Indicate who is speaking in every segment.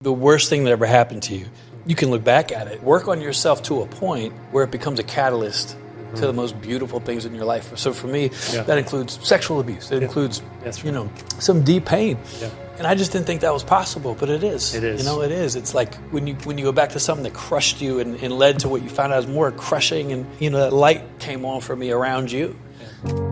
Speaker 1: The worst thing that ever happened to you, you can look back at it, work on yourself to a point where it becomes a catalyst to the most beautiful things in your life. So for me, that includes sexual abuse. It includes, some deep pain. Yeah. And I just didn't think that was possible, but it is. It is. It is. It's like when you go back to something that crushed you and led to what you found out was more crushing, and that light came on for me around you. Yeah.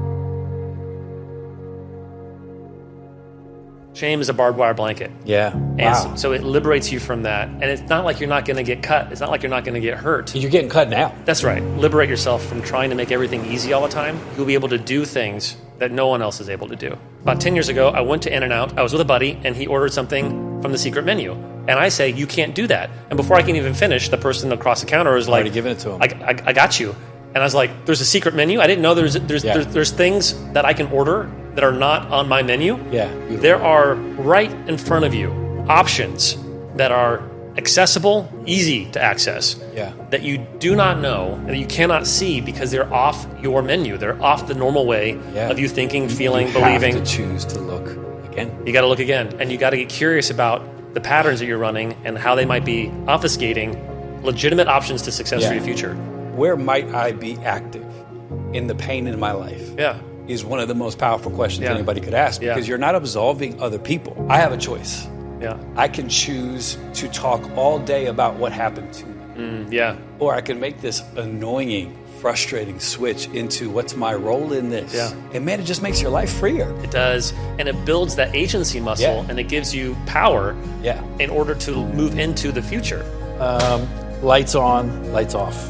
Speaker 2: Shame is a barbed wire blanket.
Speaker 1: Yeah.
Speaker 2: And so it liberates you from that. And it's not like you're not going to get cut. It's not like you're not going to get hurt.
Speaker 1: You're getting cut now.
Speaker 2: That's right. Liberate yourself from trying to make everything easy all the time. You'll be able to do things that no one else is able to do. About 10 years ago, I went to In-N-Out. I was with a buddy, and he ordered something from the secret menu. And I say, you can't do that. And before I can even finish, the person across the counter is like,
Speaker 1: already giving it to him.
Speaker 2: I got you. And I was like, there's a secret menu? I didn't know there's things that I can order that are not on my menu.
Speaker 1: Yeah.
Speaker 2: There are right in front of you options that are accessible, easy to access, that you do not know, that you cannot see because they're off your menu. They're off the normal way of you thinking, feeling, believing.
Speaker 1: You have to choose to look again.
Speaker 2: You got to look again. And you got to get curious about the patterns that you're running and how they might be obfuscating legitimate options to success for your future.
Speaker 1: Where might I be active in the pain in my life?
Speaker 2: Yeah.
Speaker 1: Is one of the most powerful questions anybody could ask, because you're not absolving other people. I have a choice.
Speaker 2: Yeah.
Speaker 1: I can choose to talk all day about what happened to me. Or I can make this annoying, frustrating switch into what's my role in this.
Speaker 2: Yeah.
Speaker 1: And man, it just makes your life freer.
Speaker 2: It does. And it builds that agency muscle and it gives you power in order to move into the future.
Speaker 1: Lights on, lights off.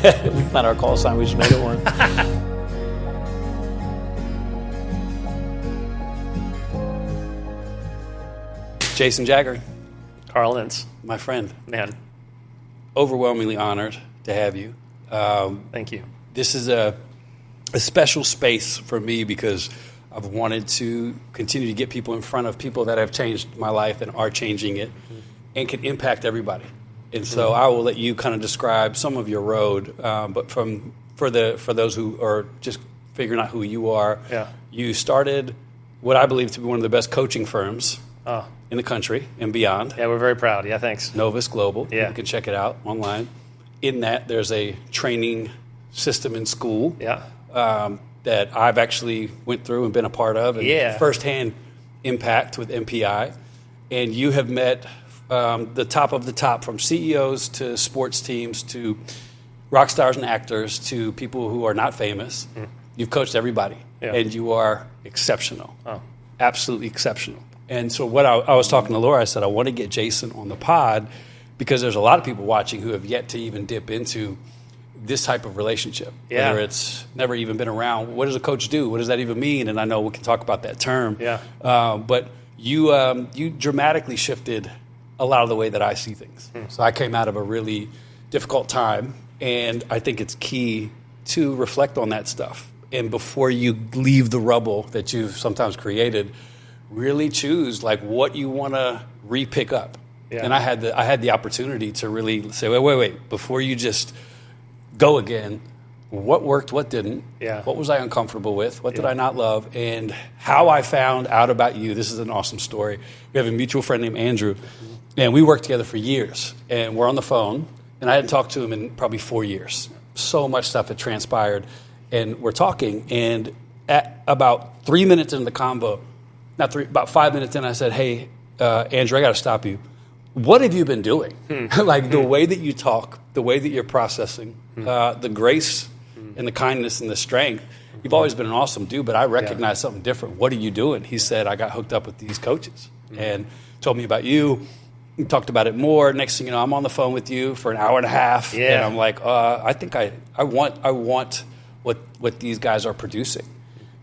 Speaker 1: We found our call sign, we just made it one. Jason Jaggard.
Speaker 2: Carl Lentz.
Speaker 1: My friend.
Speaker 2: Man.
Speaker 1: Overwhelmingly honored to have you.
Speaker 2: Thank you.
Speaker 1: This is a special space for me because I've wanted to continue to get people in front of people that have changed my life and are changing it and can impact everybody. And so I will let you kind of describe some of your road, but for those who are just figuring out who you are, you started what I believe to be one of the best coaching firms in the country and beyond.
Speaker 2: Yeah, we're very proud. Yeah, thanks.
Speaker 1: Novus Global.
Speaker 2: Yeah.
Speaker 1: You can check it out online. In that, there's a training system in school that I've actually went through and been a part of, and firsthand impact with MPI. And you have met the top of the top, from CEOs to sports teams to rock stars and actors to people who are not famous. You've coached everybody, and you are exceptional, absolutely exceptional. And so what I was talking to Laura, I said, I want to get Jason on the pod because there's a lot of people watching who have yet to even dip into this type of relationship, whether it's never even been around. What does a coach do? What does that even mean? And I know we can talk about that term. But you dramatically shifted a lot of the way that I see things. So I came out of a really difficult time, and I think it's key to reflect on that stuff. And before you leave the rubble that you've sometimes created, really choose like what you want to re-pick up. And I had the opportunity to really say, wait, before you just go again, what worked, what didn't, what was I uncomfortable with, what did I not love, and how I found out about you. This is an awesome story. We have a mutual friend named Andrew, and we worked together for years, and we're on the phone, and I hadn't talked to him in probably 4 years. So much stuff had transpired, and we're talking, and at about 3 minutes into the convo, about 5 minutes in, I said, hey, Andrew, I got to stop you. What have you been doing? Like the way that you talk, the way that you're processing, the grace and the kindness and the strength. You've always been an awesome dude, but I recognize something different. What are you doing? He said, I got hooked up with these coaches and told me about you. We talked about it more. Next thing you know, I'm on the phone with you for an hour and a half. And I'm like, I think I want what these guys are producing.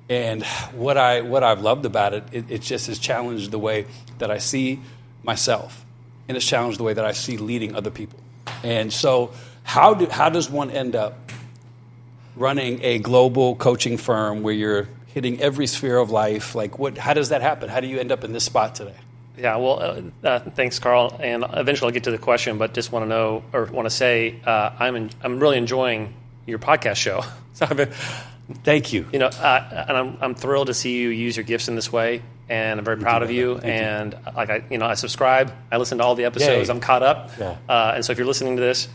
Speaker 1: And what I've loved about it, it just has challenged the way that I see myself. And it's challenged the way that I see leading other people. And so how does one end up running a global coaching firm where you're hitting every sphere of life? Like, how does that happen? How do you end up in this spot today?
Speaker 2: Yeah, well, thanks, Carl. And eventually I'll get to the question, but just want to say I'm really enjoying your podcast show. So
Speaker 1: Thank you.
Speaker 2: And I'm thrilled to see you use your gifts in this way, and I'm very proud of you. And I subscribe. I listen to all the episodes. I'm caught up. Yeah. And so if you're listening to this,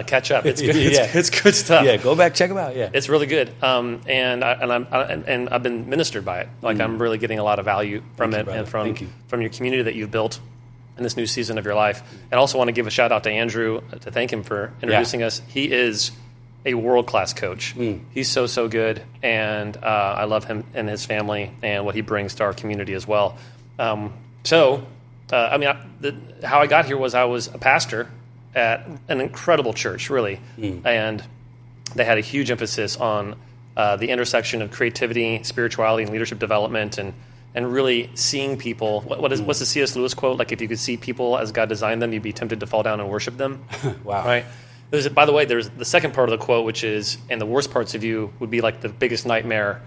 Speaker 2: catch up. It's good. It's good stuff.
Speaker 1: Yeah, go back, check them out. Yeah,
Speaker 2: it's really good. And I've been ministered by it. I'm really getting a lot of value from it, and from your community that you've built in this new season of your life. And also want to give a shout out to Andrew to thank him for introducing us. He is a world-class coach. He's so good, and I love him and his family and what he brings to our community as well. How I got here was I was a pastor at an incredible church, really, and they had a huge emphasis on the intersection of creativity, spirituality, and leadership development, and really seeing people. What's the C.S. Lewis quote? Like, if you could see people as God designed them, you'd be tempted to fall down and worship them.
Speaker 1: Wow.
Speaker 2: Right? By the way, there's the second part of the quote, which is, and the worst parts of you would be like the biggest nightmare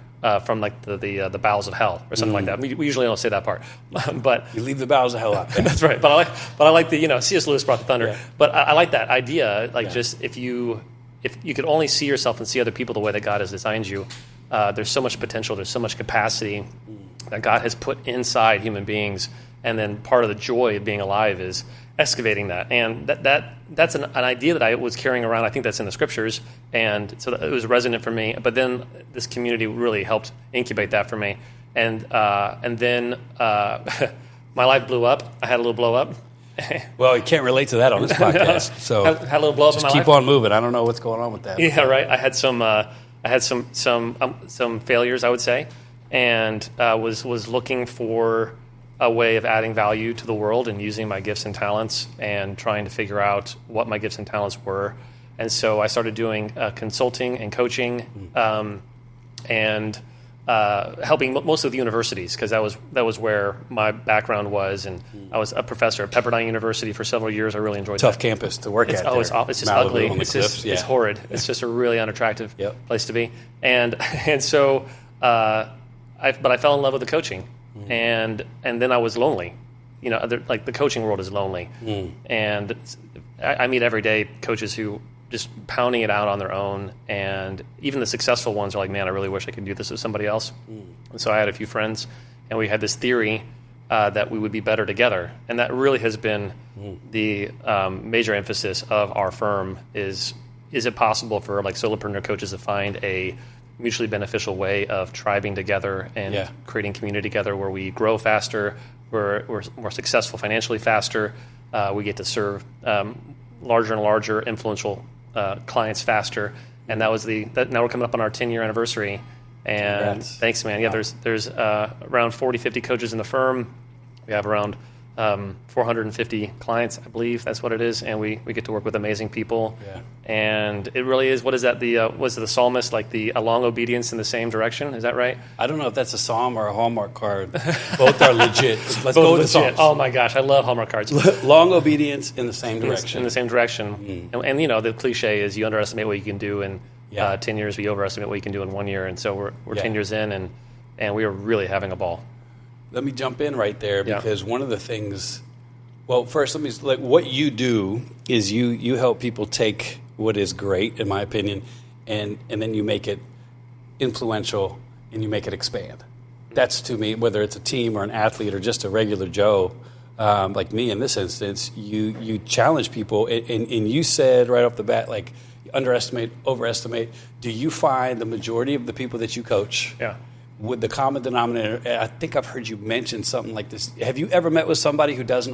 Speaker 2: from like the bowels of hell or something like that. We usually don't say that part, but
Speaker 1: you leave the bowels of hell out.
Speaker 2: That's right. But I like the C.S. Lewis brought the thunder. Yeah. But I like that idea. Just if you could only see yourself and see other people the way that God has designed you, there's so much potential. There's so much capacity that God has put inside human beings, and then part of the joy of being alive is excavating that. And that's an idea that I was carrying around. I think that's in the scriptures, and so it was resonant for me. But then this community really helped incubate that for me, and then my life blew up. I had a little blow up.
Speaker 1: Well, you can't relate to that on this podcast. So
Speaker 2: had a little blow up.
Speaker 1: Just
Speaker 2: in my
Speaker 1: keep
Speaker 2: life.
Speaker 1: on moving. I don't know what's going on with that.
Speaker 2: Yeah, right. I had some failures, I would say, and was looking for a way of adding value to the world and using my gifts and talents and trying to figure out what my gifts and talents were. And so I started doing consulting and coaching and helping mostly with universities, because that was where my background was. And I was a professor at Pepperdine University for several years. I really enjoyed
Speaker 1: Tough
Speaker 2: that.
Speaker 1: campus to work at.
Speaker 2: It's just
Speaker 1: Malibu
Speaker 2: ugly. It's horrid. It's just a really unattractive place to be. And so I fell in love with the coaching. And then I was lonely. Like the coaching world is lonely. And I meet every day coaches who just pounding it out on their own, and even the successful ones are like, man, I really wish I could do this with somebody else. And so I had a few friends, and we had this theory that we would be better together. And that really has been the major emphasis of our firm is it possible for like solopreneur coaches to find a mutually beneficial way of tribing together and creating community together, where we grow faster, we're more successful financially faster, we get to serve larger and larger influential clients faster. And now we're coming up on our 10-year anniversary. And Congrats. Thanks, man. Yeah, there's around 40, 50 coaches in the firm. We have around 450 clients, I believe that's what it is, and we get to work with amazing people. Yeah. And it really is. What is that? Was it the psalmist, like a long obedience in the same direction? Is that right?
Speaker 1: I don't know if that's a psalm or a Hallmark card. Both are legit. Let's go with the psalms.
Speaker 2: Oh my gosh, I love Hallmark cards.
Speaker 1: Long obedience in the same direction.
Speaker 2: In the same direction. And the cliche is you underestimate what you can do in 10 years, we overestimate what you can do in 1 year. And so we're 10 years in, and we are really having a ball.
Speaker 1: Let me jump in right there, because one of the things, well, first, what you do is you help people take what is great, in my opinion, and then you make it influential and you make it expand. That's, to me, whether it's a team or an athlete or just a regular Joe, like me in this instance, you challenge people, and you said right off the bat, like, underestimate, overestimate. Do you find the majority of the people that you coach? Yeah. With the common denominator, I think I've heard you mention something like this. Have you ever met with somebody who doesn't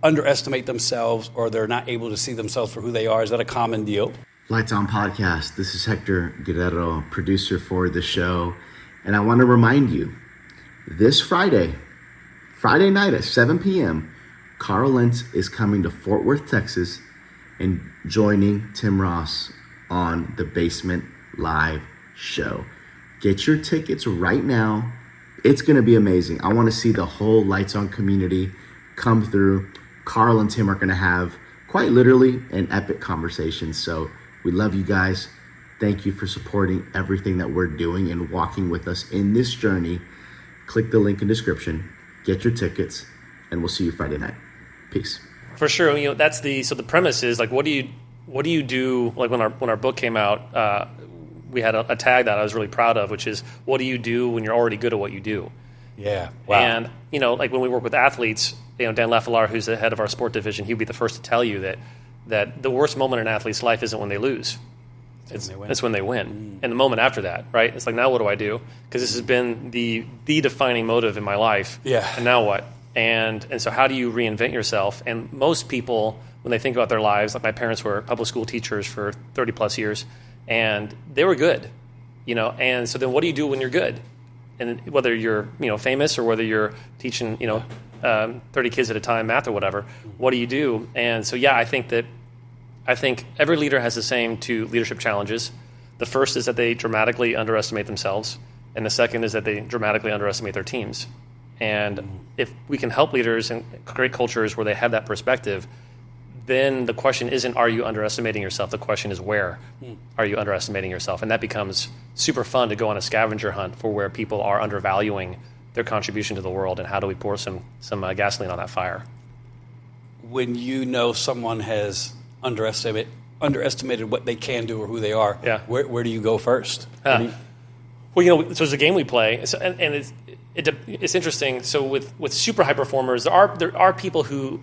Speaker 1: underestimate themselves, or they're not able to see themselves for who they are? Is that a common deal?
Speaker 3: Lights On Podcast. This is Hector Guerrero, producer for the show. And I want to remind you, this Friday night at 7 p.m., Carl Lentz is coming to Fort Worth, Texas, and joining Tim Ross on the Basement Live show. Get your tickets right now. It's going to be amazing. I want to see the whole Lights On community come through. Carl and Tim are going to have quite literally an epic conversation. So we love you guys. Thank you for supporting everything that we're doing and walking with us in this journey. Click the link in description, get your tickets, and we'll see you Friday night. Peace.
Speaker 2: For sure. That's the premise is, like, what do you do, like when our book came out, we had a tag that I was really proud of, which is, what do you do when you're already good at what you do?
Speaker 1: Yeah. Wow.
Speaker 2: And, like when we work with athletes, Dan Laffelar, who's the head of our sport division, he'd be the first to tell you that the worst moment in an athlete's life isn't when they lose. It's when they win. And the moment after that, right? It's like, now what do I do? Because this has been the defining motive in my life.
Speaker 1: Yeah.
Speaker 2: And now what? And so how do you reinvent yourself? And most people, when they think about their lives, like my parents were public school teachers for 30 plus years, and they were good, and so then what do you do when you're good? And whether you're, famous or whether you're teaching, 30 kids at a time, math or whatever, what do you do? And so, I think every leader has the same two leadership challenges. The first is that they dramatically underestimate themselves, and the second is that they dramatically underestimate their teams. And if we can help leaders and create cultures where they have that perspective, then the question isn't, are you underestimating yourself? The question is, where are you underestimating yourself? And that becomes super fun to go on a scavenger hunt for where people are undervaluing their contribution to the world, and how do we pour some gasoline on that fire?
Speaker 1: When someone has underestimated what they can do or who they are, where do you go first?
Speaker 2: So there's a game we play, and it's interesting. So with super high performers, there are people who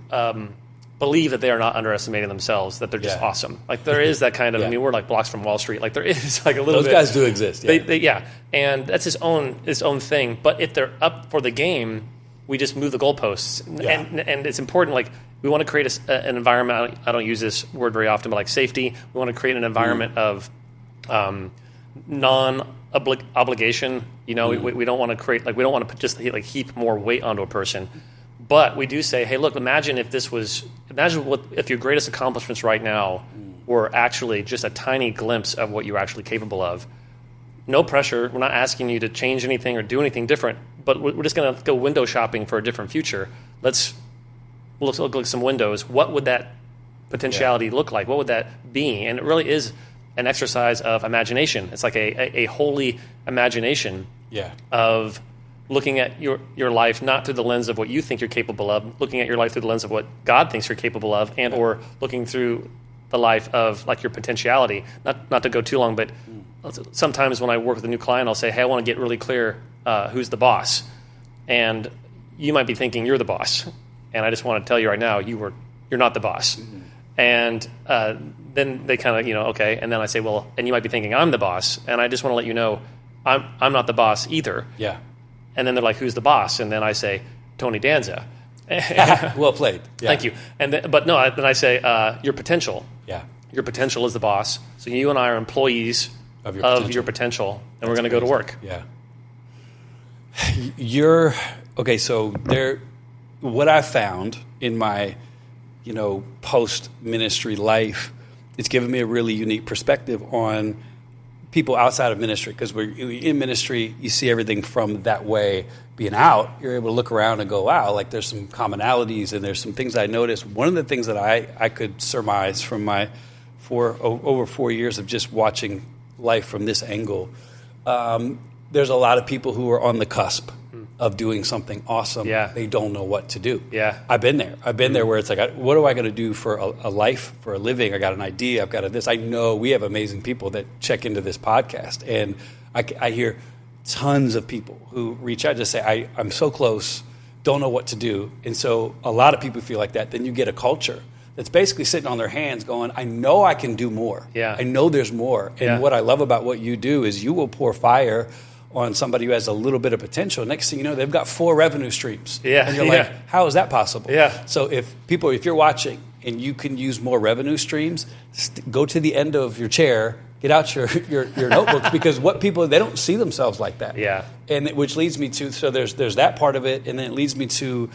Speaker 2: believe that they are not underestimating themselves, that they're just awesome. Like there is that kind of, we're like blocks from Wall Street. Like there is like a little
Speaker 1: Those guys do exist.
Speaker 2: And that's his own thing. But if they're up for the game, we just move the goalposts. And it's important, like we want to create an environment, I don't use this word very often, but like safety. We want to create an environment of non-obligation. We don't want to create, like we don't want to just heap more weight onto a person. But we do say, hey, look, imagine if your greatest accomplishments right now were actually just a tiny glimpse of what you're actually capable of. No pressure. We're not asking you to change anything or do anything different, but we're just going to go window shopping for a different future. Let's look at some windows. What would that potentiality look like? What would that be? And it really is an exercise of imagination. It's like a holy imagination of looking at your life not through the lens of what you think you're capable of, looking at your life through the lens of what God thinks you're capable of, and or looking through the life of like your potentiality. Not to go too long, but sometimes when I work with a new client, I'll say, hey, I want to get really clear who's the boss. And you might be thinking you're the boss. And I just want to tell you right now, you're not the boss. And then they kind of, okay. And then I say, well, and you might be thinking I'm the boss. And I just want to let you know, I'm not the boss either.
Speaker 1: Yeah.
Speaker 2: And then they're like, who's the boss? And then I say, Tony Danza.
Speaker 1: Well played. Yeah.
Speaker 2: Thank you. But then I say, your potential.
Speaker 1: Yeah.
Speaker 2: Your potential is the boss. So you and I are employees of your potential, and we're going to go to work.
Speaker 1: Yeah. What I found in my, post-ministry life, it's given me a really unique perspective on people outside of ministry, because we're in ministry, you see everything from that way. Being out, you're able to look around and go, wow, like there's some commonalities and there's some things I noticed. One of the things that I could surmise from my over 4 years of just watching life from this angle, there's a lot of people who are on the cusp of doing something awesome.
Speaker 2: Yeah.
Speaker 1: They don't know what to do.
Speaker 2: Yeah.
Speaker 1: I've been there where it's like, what do I got to do for a life, for a living? I got an idea. I've got this. I know we have amazing people that check into this podcast, and I hear tons of people who reach out to say, I'm so close, don't know what to do. And so a lot of people feel like that. Then you get a culture that's basically sitting on their hands going, I know I can do more.
Speaker 2: Yeah.
Speaker 1: I know there's more. And what I love about what you do is you will pour fire on somebody who has a little bit of potential. Next thing you know, they've got 4 revenue streams.
Speaker 2: Yeah.
Speaker 1: And you're like, how is that possible?
Speaker 2: Yeah.
Speaker 1: So if you're watching and you can use more revenue streams, go to the end of your chair, get out your notebooks, because what people, they don't see themselves like that.
Speaker 2: Yeah.
Speaker 1: And which leads me to, so there's that part of it, and then it leads me to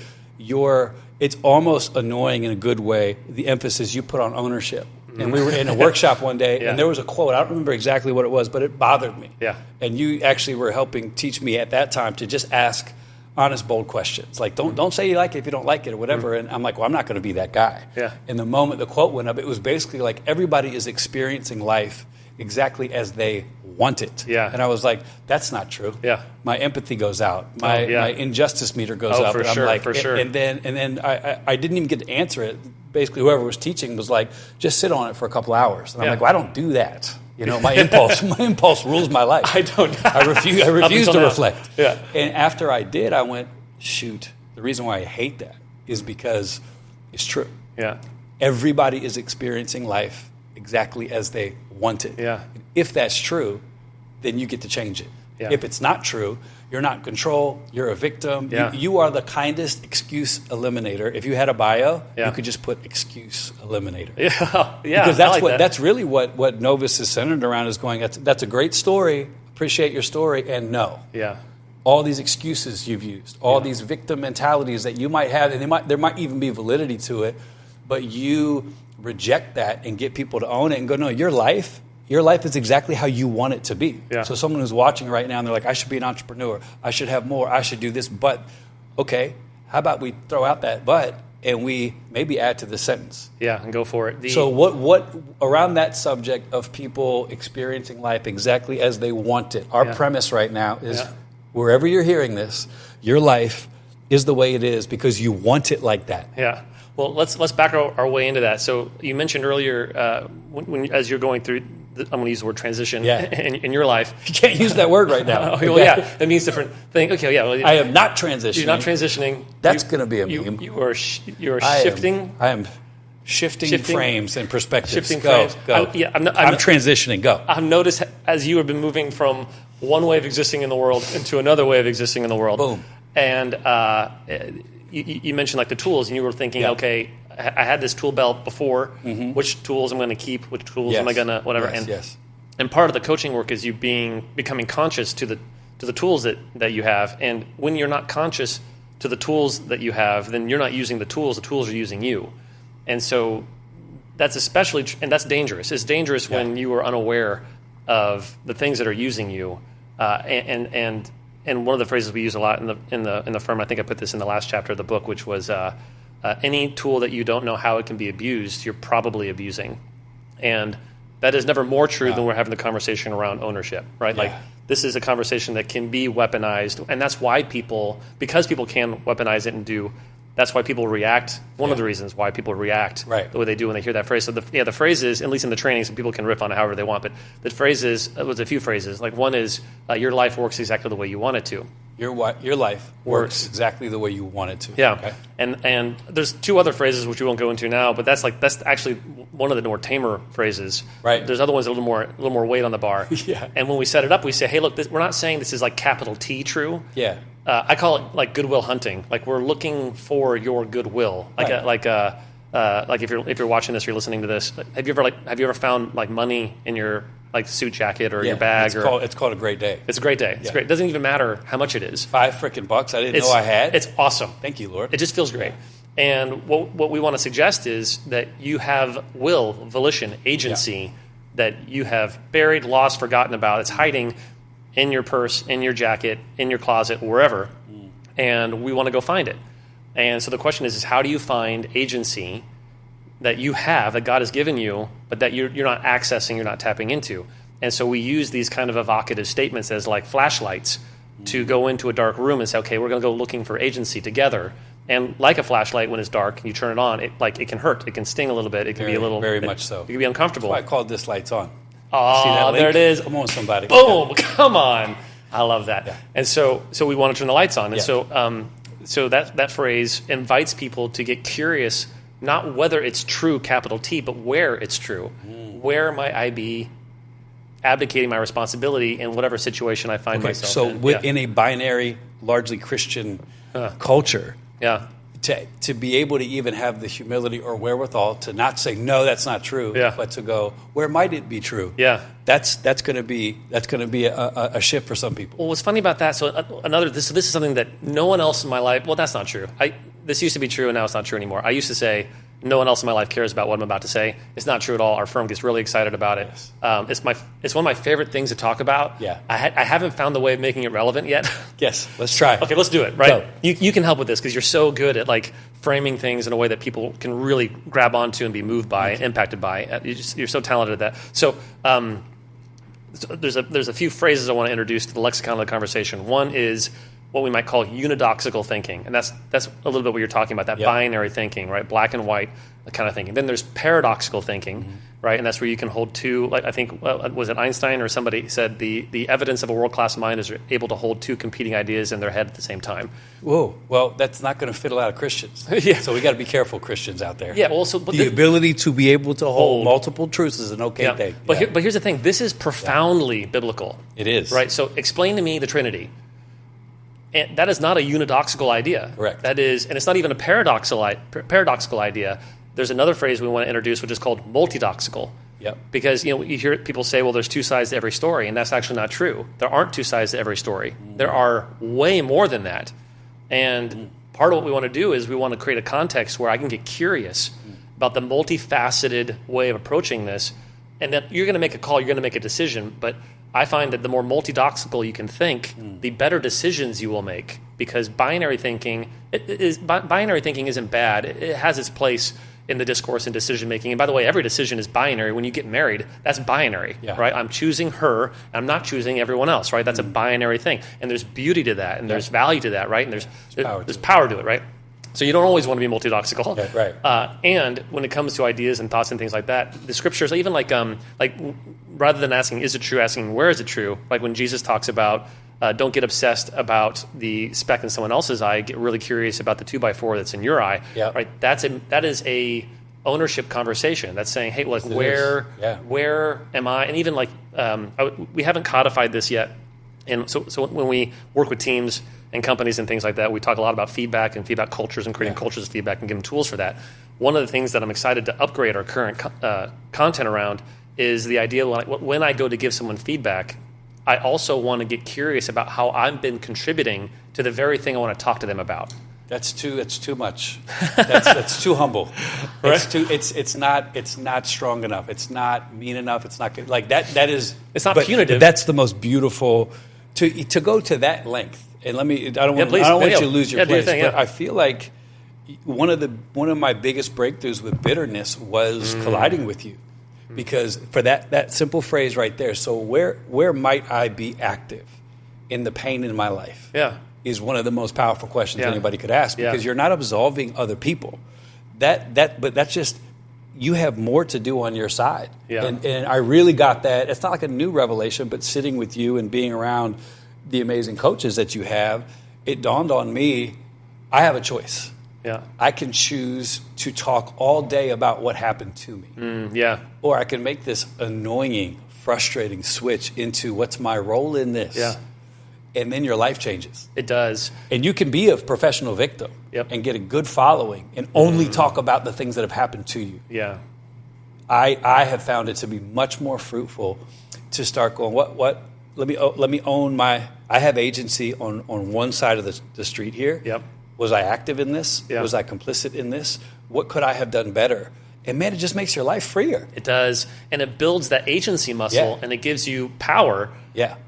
Speaker 1: it's almost annoying in a good way, the emphasis you put on ownership. And we were in a workshop one day, and there was a quote. I don't remember exactly what it was, but it bothered me.
Speaker 2: Yeah.
Speaker 1: And you actually were helping teach me at that time to just ask honest, bold questions. Like, don't say you like it if you don't like it or whatever. And I'm like, well, I'm not going to be that guy.
Speaker 2: Yeah.
Speaker 1: And the moment the quote went up, it was basically like everybody is experiencing life exactly as they want it.
Speaker 2: Yeah.
Speaker 1: And I was like, that's not true.
Speaker 2: Yeah.
Speaker 1: My empathy goes out. My injustice meter goes up.
Speaker 2: For
Speaker 1: and
Speaker 2: sure,
Speaker 1: I'm like,
Speaker 2: for sure.
Speaker 1: And then I didn't even get to answer it. Basically, whoever was teaching was like, just sit on it for a couple hours. And I'm like, well, I don't do that. You know, my impulse rules my life. I refuse to reflect.
Speaker 2: Yeah.
Speaker 1: And after I did, I went, shoot, the reason why I hate that is because it's true.
Speaker 2: Yeah.
Speaker 1: Everybody is experiencing life exactly as they want it.
Speaker 2: Yeah.
Speaker 1: If that's true, then you get to change it.
Speaker 2: Yeah.
Speaker 1: If it's not true, you're not in control, you're a victim.
Speaker 2: Yeah.
Speaker 1: You are the kindest excuse eliminator. If you had a bio, you could just put excuse eliminator.
Speaker 2: Yeah.
Speaker 1: Because that's really what Novus is centered around, is going, that's a great story, appreciate your story, and no.
Speaker 2: Yeah.
Speaker 1: All these excuses you've used, all these victim mentalities that you might have, and there might even be validity to it, but you reject that and get people to own it and go, no, your life is exactly how you want it to be.
Speaker 2: Yeah.
Speaker 1: So someone who's watching right now and they're like, I should be an entrepreneur, I should have more, I should do this, but okay, how about we throw out that but and we maybe add to the sentence?
Speaker 2: Yeah, and go for it.
Speaker 1: So what around that subject of people experiencing life exactly as they want it, our premise right now is wherever you're hearing this, your life is the way it is because you want it like that.
Speaker 2: Yeah. Well, let's back our way into that. So you mentioned earlier, when as you're going through, I'm going to use the word transition in your life.
Speaker 1: You can't use that word right now.
Speaker 2: Well, yeah, it means different thing. Okay, yeah. Well,
Speaker 1: I am not transitioning.
Speaker 2: You're not transitioning.
Speaker 1: That's going to be a meme.
Speaker 2: You are shifting.
Speaker 1: I am shifting frames and perspectives.
Speaker 2: Shifting
Speaker 1: go,
Speaker 2: frames.
Speaker 1: Go. I'm transitioning. Go.
Speaker 2: I've noticed as you have been moving from one way of existing in the world into another way of existing in the world.
Speaker 1: Boom.
Speaker 2: And you mentioned like the tools, and you were thinking, okay, I had this tool belt before. Which tools I'm going to keep? Which tools am I going to whatever? And part of the coaching work is you becoming conscious to the tools that you have. And when you're not conscious to the tools that you have, then you're not using the tools. The tools are using you. And so that's especially and that's dangerous. It's dangerous when you are unaware of the things that are using you. And one of the phrases we use a lot in the firm, I think I put this in the last chapter of the book, which was any tool that you don't know how it can be abused, you're probably abusing. And that is never more true than we're having the conversation around ownership, right? Like this is a conversation that can be weaponized, and that's why because people can weaponize it and that's why people react. One of the reasons why people react the way they do when they hear that phrase. So the phrase is, at least in the training, so people can riff on it however they want, but the phrase is, it was a few phrases. Like one is, your life works exactly the way you want it to.
Speaker 1: Your life works exactly the way you want it to.
Speaker 2: Yeah.
Speaker 1: Okay.
Speaker 2: And there's two other phrases which we won't go into now, but that's actually one of the more tamer phrases.
Speaker 1: Right.
Speaker 2: There's other ones a little more weight on the bar.
Speaker 1: Yeah.
Speaker 2: And when we set it up, we say, hey, look, we're not saying this is like capital T true.
Speaker 1: Yeah.
Speaker 2: I call it like goodwill hunting. Like we're looking for your goodwill. Like if you're watching this or you're listening to this, have you ever found like money in your like suit jacket or your bag?
Speaker 1: It's called a great day.
Speaker 2: It's a great day. It's great. It doesn't even matter how much it is.
Speaker 1: $5 frickin' bucks. I didn't know I had.
Speaker 2: It's awesome.
Speaker 1: Thank you, Lord.
Speaker 2: It just feels great. And what we want to suggest is that you have will, volition, agency that you have buried, lost, forgotten about. It's hiding in your purse, in your jacket, in your closet, wherever. And we want to go find it. And so the question is how do you find agency that you have, that God has given you, but that you're not accessing, you're not tapping into? And so we use these kind of evocative statements as like flashlights to go into a dark room and say, okay, we're going to go looking for agency together. And like a flashlight, when it's dark and you turn it on, it can hurt. It can sting a little bit. It can be a little...
Speaker 1: Very much so.
Speaker 2: It can be uncomfortable.
Speaker 1: That's why I called this lights on.
Speaker 2: Oh, there it is.
Speaker 1: Come on, somebody.
Speaker 2: Boom. Come on. I love that. Yeah. And so we want to turn the lights on. And so that phrase invites people to get curious, not whether it's true, capital T, but where it's true. Where might I be abdicating my responsibility in whatever situation I find myself in?
Speaker 1: So in a binary, largely Christian culture, to be able to even have the humility or wherewithal to not say, no, that's not true, but to go, where might it be true?
Speaker 2: Yeah.
Speaker 1: That's going to be a shift for some people.
Speaker 2: Well, what's funny about that, so this is something that no one else in my life, well, that's not true. This used to be true and now it's not true anymore. I used to say, no one else in my life cares about what I'm about to say. It's not true at all. Our firm gets really excited about it. Yes. It's one of my favorite things to talk about.
Speaker 1: Yeah.
Speaker 2: I haven't found the way of making it relevant yet.
Speaker 1: Yes, let's try.
Speaker 2: Okay, let's do it, right? You can help with this because you're so good at like framing things in a way that people can really grab onto and be moved by, impacted by. You're so talented at that. So there's a few phrases I want to introduce to the lexicon of the conversation. One is what we might call unidoxical thinking, and that's a little bit what you're talking about, that binary thinking, right? Black and white kind of thinking. Then there's paradoxical thinking, right? And that's where you can hold two, like I think, was it Einstein or somebody said the evidence of a world-class mind is able to hold two competing ideas in their head at the same time.
Speaker 1: Whoa, well, that's not going to fit a lot of Christians.
Speaker 2: Yeah.
Speaker 1: So we got to be careful, Christians out there.
Speaker 2: Yeah, well, so but
Speaker 1: the ability to be able to hold multiple truths is an okay thing.
Speaker 2: But here's the thing, this is profoundly biblical.
Speaker 1: It is.
Speaker 2: Right, so explain to me the Trinity. And that is not a unidoxical idea.
Speaker 1: Correct.
Speaker 2: That is, and it's not even a paradoxical idea. There's another phrase we want to introduce, which is called multidoxical.
Speaker 1: Yep.
Speaker 2: Because you hear people say, well, there's two sides to every story, and that's actually not true. There aren't two sides to every story. There are way more than that. And part of what we want to do is we want to create a context where I can get curious about the multifaceted way of approaching this, and that you're going to make a call, you're going to make a decision, but I find that the more multidoxical you can think, the better decisions you will make, because binary thinking isn't bad. It has its place in the discourse and decision making. And by the way, every decision is binary. When you get married, that's binary, right? I'm choosing her, I'm not choosing everyone else, right? That's a binary thing. And there's beauty to that, and there's value to that, right? And there's power to it, right? So you don't always want to be multidoxical.
Speaker 1: Yeah, right.
Speaker 2: And when it comes to ideas and thoughts and things like that, the scriptures, even like rather than asking, is it true, asking, where is it true? Like when Jesus talks about, don't get obsessed about the speck in someone else's eye, get really curious about the 2x4 that's in your eye.
Speaker 1: Yep.
Speaker 2: Right? That is a ownership conversation. That's saying, hey, like where am I? And even like, we haven't codified this yet. And so when we work with teams and companies and things like that, we talk a lot about feedback and feedback cultures and creating cultures of feedback and giving tools for that. One of the things that I'm excited to upgrade our current content around is the idea when I go to give someone feedback, I also want to get curious about how I've been contributing to the very thing I want to talk to them about.
Speaker 1: That's too much. That's too humble.
Speaker 2: Right?
Speaker 1: It's not strong enough. It's not mean enough. It's not good. Like that is.
Speaker 2: It's not punitive.
Speaker 1: That's the most beautiful to go to that length. And let me. I don't want you to lose your place. But I feel like one of my biggest breakthroughs with bitterness was colliding with you. Because for that simple phrase right there, so where might I be active in the pain in my life?
Speaker 2: Yeah.
Speaker 1: Is one of the most powerful questions anybody could ask, because you're not absolving other people. But that's just, you have more to do on your side.
Speaker 2: Yeah.
Speaker 1: And I really got that. It's not like a new revelation, but sitting with you and being around the amazing coaches that you have, it dawned on me, I have a choice.
Speaker 2: Yeah.
Speaker 1: I can choose to talk all day about what happened to me. Or I can make this annoying, frustrating switch into what's my role in this.
Speaker 2: Yeah.
Speaker 1: And then your life changes.
Speaker 2: It does.
Speaker 1: And you can be a professional victim and get a good following and only talk about the things that have happened to you.
Speaker 2: Yeah.
Speaker 1: I have found it to be much more fruitful to start going, what? Let me own I have agency on one side of the street here.
Speaker 2: Yep.
Speaker 1: Was I active in this?
Speaker 2: Yeah.
Speaker 1: Was I complicit in this? What could I have done better? And man, it just makes your life freer.
Speaker 2: It does. And it builds that agency muscle, and it gives you power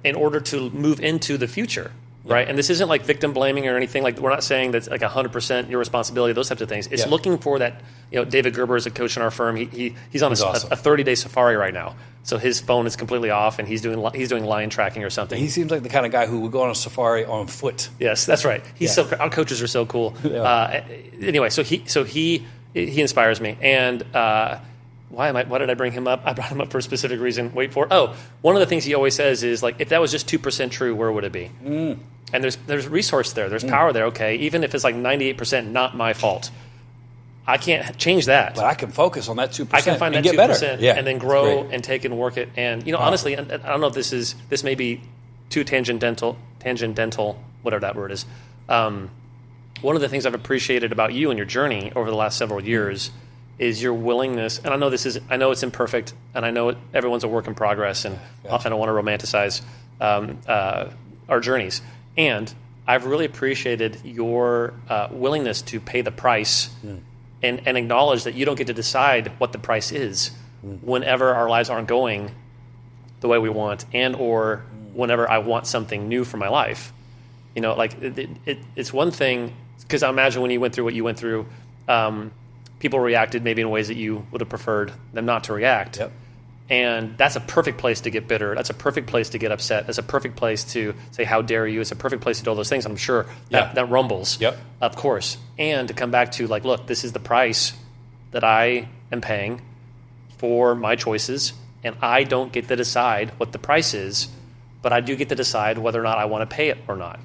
Speaker 2: in order to move into the future. Right? And this isn't like victim blaming or anything. Like, we're not saying that's like 100% your responsibility, those types of things. It's looking for that. David Gerber is a coach in our firm. He's on a 30-day safari right now. So his phone is completely off, and he's doing line tracking or something.
Speaker 1: He seems like the kind of guy who would go on a safari on foot.
Speaker 2: Yes, that's right. Our coaches are so cool. Anyway, so he inspires me. And why did I bring him up? I brought him up for a specific reason. Wait for it. Oh, one of the things he always says is, like, if that was just 2% true, where would it be? And there's resource there. There's power there. Okay, even if it's like 98% not my fault, I can't change that.
Speaker 1: But I can focus on that 2%.
Speaker 2: I can find that 2% and then grow and take and work it. And honestly, I don't know if this may be too tangential, whatever that word is. One of the things I've appreciated about you and your journey over the last several years is your willingness. And I know it's imperfect, and I know everyone's a work in progress, and I don't want to romanticize our journeys. And I've really appreciated your willingness to pay the price and acknowledge that you don't get to decide what the price is whenever our lives aren't going the way we want, and or whenever I want something new for my life. Like it's one thing, because I imagine when you went through what you went through, people reacted maybe in ways that you would have preferred them not to react.
Speaker 1: Yep.
Speaker 2: And that's a perfect place to get bitter. That's a perfect place to get upset. That's a perfect place to say, how dare you? It's a perfect place to do all those things. I'm sure that rumbles, of course. And to come back to, like, look, this is the price that I am paying for my choices, and I don't get to decide what the price is, but I do get to decide whether or not I want to pay it or not.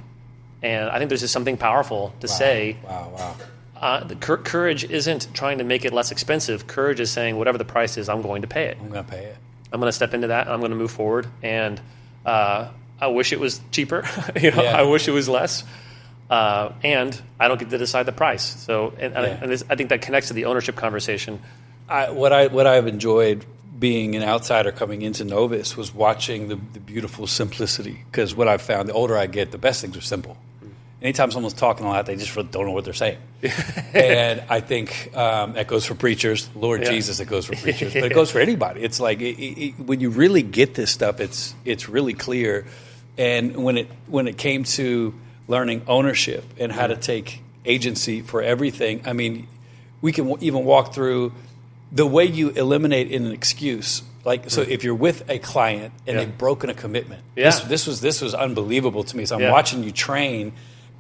Speaker 2: And I think there's just something powerful to say. The courage isn't trying to make it less expensive. Courage is saying whatever the price is, I'm going to pay it.
Speaker 1: I'm going to pay it.
Speaker 2: I'm going to step into that. I'm going to move forward. And I wish it was cheaper. I wish it was less. And I don't get to decide the price. So, I think that connects to the ownership conversation.
Speaker 1: What I've enjoyed being an outsider coming into Novus was watching the beautiful simplicity. Because what I've found, the older I get, the best things are simple. Anytime someone's talking a lot, they just really don't know what they're saying. And I think that goes for preachers. Lord Jesus, it goes for preachers. But it goes for anybody. It's like when you really get this stuff, it's really clear. And when it came to learning ownership and how to take agency for everything, I mean, we can even walk through the way you eliminate an excuse. Like, so if you're with a client and they've broken a commitment, this was unbelievable to me. So I'm watching you train.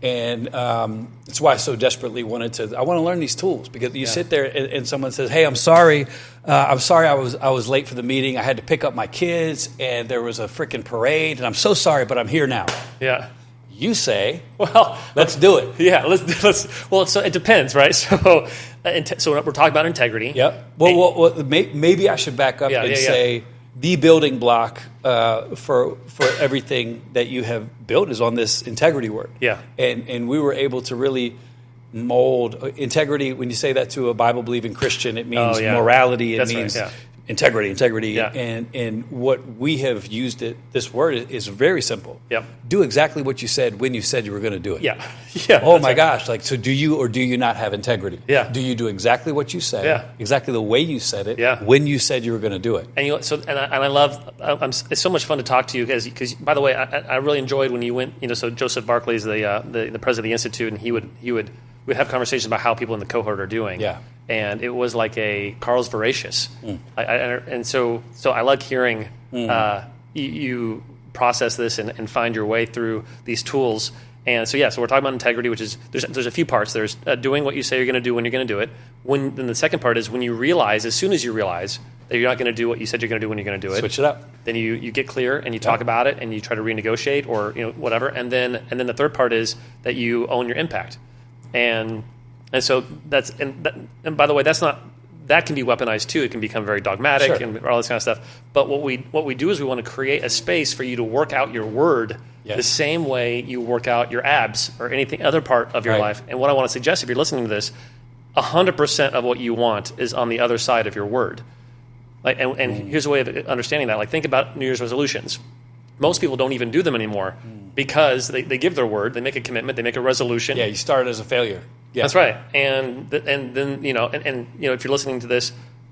Speaker 1: And that's why I so desperately I want to learn these tools, because you sit there and someone says, "Hey, I'm sorry I was late for the meeting. I had to pick up my kids and there was a freaking parade and I'm so sorry, but I'm here now." Yeah. You say, "Well, let's do it."
Speaker 2: Yeah, let's. Well, so it depends, right? So we're talking about integrity.
Speaker 1: Yep. Well, maybe I should back up and say the building block for everything that you have built is on this integrity work. Yeah. And we were able to really mold integrity. When you say that to a Bible-believing Christian, it means morality. It means integrity. Yeah. And what we have used this word is very simple. Yep. Do exactly what you said when you said you were going to do it. Yeah. Yeah. Oh my gosh. Like, so do you or do you not have integrity? Yeah. Do you do exactly what you said? Yeah. Exactly the way you said it. Yeah. When you said you were going to do it.
Speaker 2: And I love. It's so much fun to talk to you because by the way, I really enjoyed when you went. So Joseph Barclay is the president of the institute, and we'd have conversations about how people in the cohort are doing. Yeah. And it was like a Carl's voracious. And so I like hearing you process this and find your way through these tools. And so we're talking about integrity, which is there's a few parts. There's doing what you say you're going to do when you're going to do it. Then the second part is when you realize, as soon as you realize that you're not going to do what you said you're going to do when you're going to do it.
Speaker 1: Switch it up.
Speaker 2: Then you get clear and you talk about it and you try to renegotiate or whatever. And then the third part is that you own your impact. And so and by the way, that can be weaponized too. It can become very dogmatic and all this kind of stuff. But what we do is we want to create a space for you to work out your word the same way you work out your abs or anything other part of your life. And what I want to suggest, if you're listening to this, 100% of what you want is on the other side of your word. Like, and here's a way of understanding that. Like, think about New Year's resolutions. Most people don't even do them anymore because they give their word, they make a commitment, they make a resolution.
Speaker 1: Yeah, you start as a failure. Yeah.
Speaker 2: That's right. And then if you're listening to this,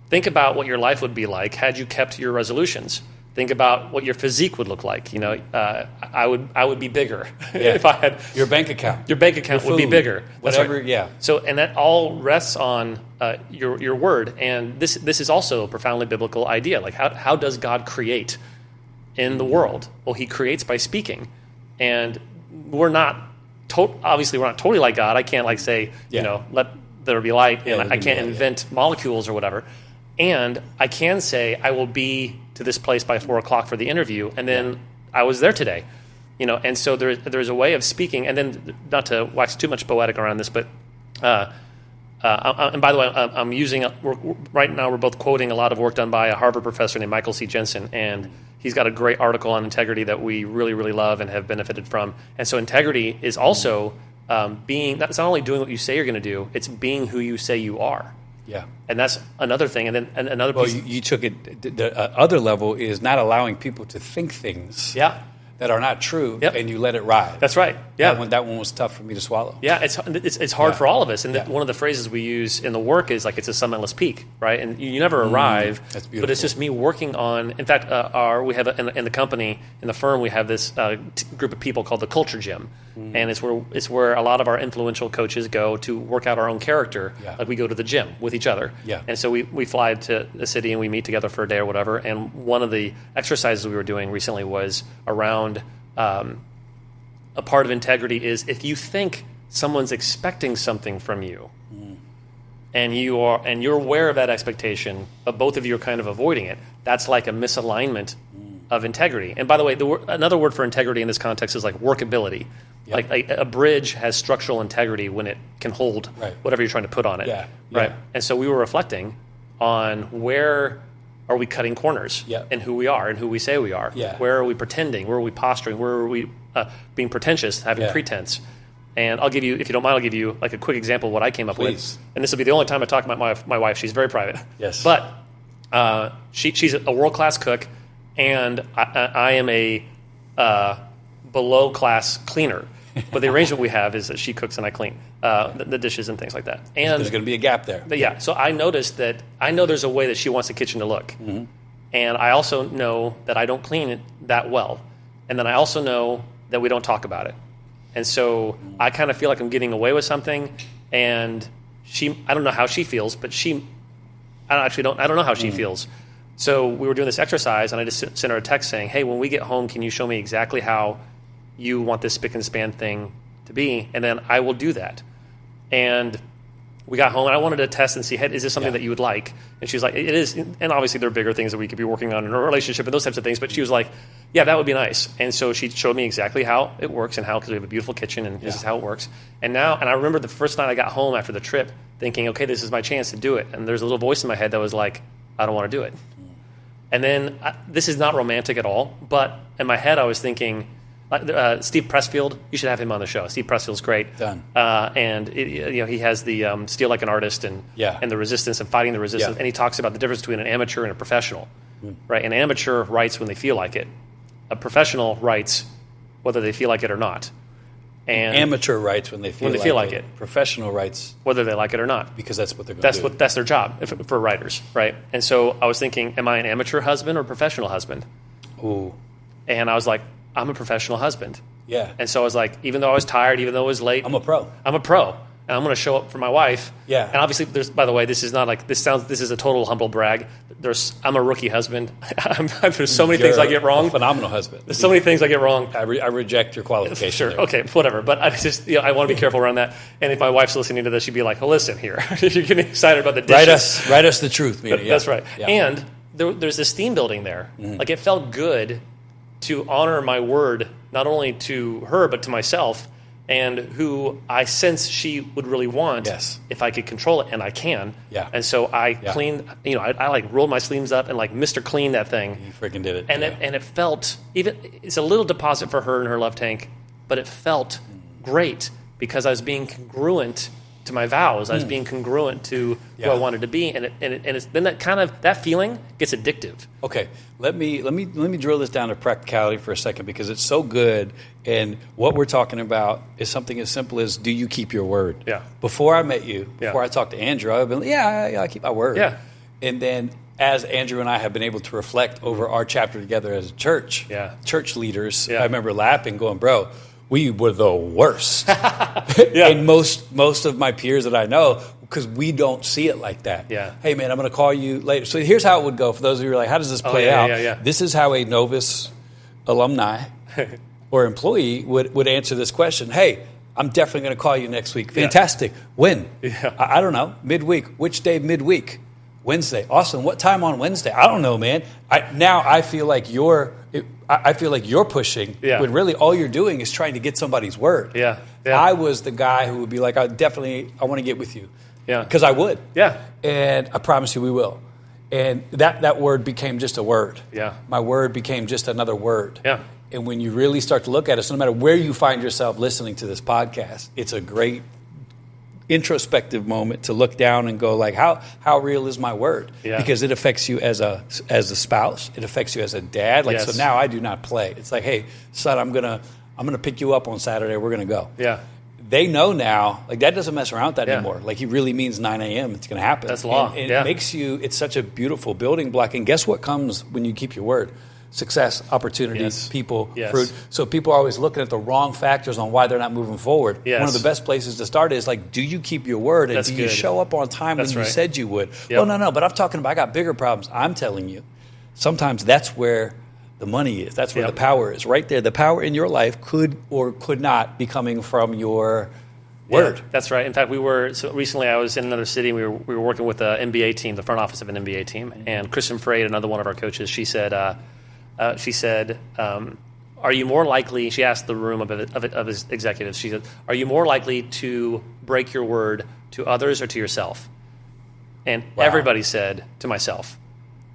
Speaker 2: think about what your life would be like had you kept your resolutions. Think about what your physique would look like. I would be bigger if I had
Speaker 1: your bank account.
Speaker 2: Your bank account would be bigger.
Speaker 1: Whatever.
Speaker 2: Right.
Speaker 1: Yeah.
Speaker 2: So and that all rests on your word. And this is also a profoundly biblical idea. Like how does God create in the world? Well, He creates by speaking, and we're not. Obviously, we're not totally like God. I can't say let there be light, and I can't invent molecules or whatever. And I can say I will be to this place by 4:00 for the interview, and then I was there today, And so there's a way of speaking, and then not to wax too much poetic around this, but and by the way, I'm using right now. We're both quoting a lot of work done by a Harvard professor named Michael C. Jensen, and he's got a great article on integrity that we really, really love and have benefited from. And so integrity is also it's not only doing what you say you're going to do; it's being who you say you are. Yeah, and that's another thing. And then another piece.
Speaker 1: Well, you took it. The other level is not allowing people to think things. Yeah. That are not true, and you let it ride.
Speaker 2: That's right. Yeah,
Speaker 1: that one was tough for me to swallow.
Speaker 2: Yeah, it's hard for all of us. And one of the phrases we use in the work is like it's a summitless peak, right? And you never arrive. That's beautiful. But it's just me working on. In fact, we have in the company, in the firm, we have this group of people called the Culture Gym, and it's where a lot of our influential coaches go to work out our own character. Yeah. Like we go to the gym with each other. Yeah. And so we fly to the city and we meet together for a day or whatever. And one of the exercises we were doing recently was around. A part of integrity is if you think someone's expecting something from you, and you're aware of that expectation, but both of you are kind of avoiding it, that's like a misalignment of integrity. And by the way, another word for integrity in this context is like workability. Yep. Like a bridge has structural integrity when it can hold whatever you're trying to put on it.
Speaker 1: Yeah.
Speaker 2: Right. And so we were reflecting on where are we cutting corners and who we are and who we say we are.
Speaker 1: Yeah.
Speaker 2: Where are we pretending? Where are we posturing? Where are we being pretentious, having pretense? And I'll give you, if you don't mind, I'll give you like a quick example of what I came up with. And this will be the only time I talk about my wife. She's very private.
Speaker 1: Yes.
Speaker 2: But she's a world-class cook, and I am a below-class cleaner. But the arrangement we have is that she cooks and I clean the dishes and things like that. And
Speaker 1: there's going to be a gap there.
Speaker 2: Yeah. So I noticed that I know there's a way that she wants the kitchen to look. Mm-hmm. And I also know that I don't clean it that well. And then I also know that we don't talk about it. And so I kind of feel like I'm getting away with something, and I don't know how she feels, but I don't know how she feels. So we were doing this exercise, and I just sent her a text saying, hey, when we get home, can you show me exactly how you want this spick and span thing to be? And then I will do that. And we got home, and I wanted to test and see, hey, is this something that you would like? And she was like, it is. And obviously there are bigger things that we could be working on in our relationship and those types of things. But she was like, yeah, that would be nice. And so she showed me exactly how it works and how, because we have a beautiful kitchen and this is how it works. And I remember the first night I got home after the trip thinking, okay, this is my chance to do it. And there's a little voice in my head that was like, I don't want to do it. And then this is not romantic at all, but in my head I was thinking, Steve Pressfield, you should have him on the show. Steve Pressfield's great.
Speaker 1: Done.
Speaker 2: And he has the Steal Like an Artist and the resistance and fighting the resistance. And he talks about the difference between an amateur and a professional. Right? An amateur writes when they feel like it. A professional writes whether they feel like it or not. And
Speaker 1: amateur writes when they feel like it. Professional writes
Speaker 2: whether they like it or not,
Speaker 1: because that's what they're going to do.
Speaker 2: That's their job for writers, right? And so I was thinking, am I an amateur husband or a professional husband?
Speaker 1: Ooh.
Speaker 2: And I was like, I'm a professional husband.
Speaker 1: Yeah.
Speaker 2: And so I was like, even though I was tired, even though it was late,
Speaker 1: I'm a pro.
Speaker 2: And I'm going to show up for my wife.
Speaker 1: Yeah.
Speaker 2: And obviously, by the way, this is not like, this is a total humble brag. I'm a rookie husband. There's so many things I get wrong.
Speaker 1: A phenomenal husband.
Speaker 2: There's so many things I get wrong.
Speaker 1: I reject your qualification.
Speaker 2: Sure.
Speaker 1: there.
Speaker 2: Okay. Whatever. But I just, I want to be careful around that. And if my wife's listening to this, she'd be like, well, listen here. You're getting excited about the dishes.
Speaker 1: Write us the truth, Mina.
Speaker 2: That's right. Yeah. And there's this theme building there. Mm-hmm. Like, it felt good to honor my word, not only to her, but to myself, and who I sense she would really want if I could control it, and I can.
Speaker 1: Yeah.
Speaker 2: And so I cleaned, I like rolled my sleeves up and like Mr. Clean that thing.
Speaker 1: You freaking did it.
Speaker 2: And it felt, it's a little deposit for her in her love tank, but it felt great because I was being congruent to my vows. I was being congruent to who I wanted to be, and it's then that feeling gets addictive.
Speaker 1: Okay, let me drill this down to practicality for a second, because it's so good. And what we're talking about is something as simple as, do you keep your word?
Speaker 2: Yeah.
Speaker 1: Before I met you, before I talked to Andrew, I've been I keep my word.
Speaker 2: Yeah.
Speaker 1: And then as Andrew and I have been able to reflect over our chapter together as a church, church leaders, I remember laughing, going, bro, we were the worst. And most of my peers that I know, because we don't see it like that.
Speaker 2: Yeah.
Speaker 1: Hey, man, I'm going to call you later. So here's how it would go for those of you who are like, how does this play out?
Speaker 2: Yeah.
Speaker 1: This is how a Novus alumni or employee would answer this question. Hey, I'm definitely going to call you next week. Fantastic. When?
Speaker 2: Yeah.
Speaker 1: I don't know. Midweek. Which day midweek? Wednesday. Awesome. What time on Wednesday? I don't know, man. I feel like you're pushing when really all you're doing is trying to get somebody's word.
Speaker 2: Yeah.
Speaker 1: I was the guy who would be like, I want to get with you.
Speaker 2: Yeah.
Speaker 1: Because I would.
Speaker 2: Yeah.
Speaker 1: And I promise you we will. And that word became just a word.
Speaker 2: Yeah.
Speaker 1: My word became just another word.
Speaker 2: Yeah.
Speaker 1: And when you really start to look at it, so no matter where you find yourself listening to this podcast, it's a great introspective moment to look down and go like, how real is my word?
Speaker 2: Yeah.
Speaker 1: Because it affects you as a spouse. It affects you as a dad. Like, so now I do not play. It's like, hey, son, I'm gonna pick you up on Saturday. We're gonna go.
Speaker 2: Yeah.
Speaker 1: They know now, like, that doesn't mess around with that anymore. Like, he really means 9 a.m. It's going to happen.
Speaker 2: That's law.
Speaker 1: And it makes you, it's such a beautiful building block. And guess what comes when you keep your word? Success, opportunities, people, fruit. So people are always looking at the wrong factors on why they're not moving forward.
Speaker 2: Yes.
Speaker 1: One of the best places to start is like, do you keep your word? And do you show up on time when you said you would?
Speaker 2: Yep.
Speaker 1: Oh, no, but I'm talking about, I got bigger problems. I'm telling you, sometimes that's where the money is. That's where the power is. Right there. The power in your life could or could not be coming from your Word.
Speaker 2: Yeah, that's right. In fact, recently I was in another city. We were working with an NBA team, the front office of an NBA team, and Kristen Frey, another one of our coaches, she said, are you more likely, she asked the room of his executives, she said, are you more likely to break your word to others or to yourself? And everybody said, to myself.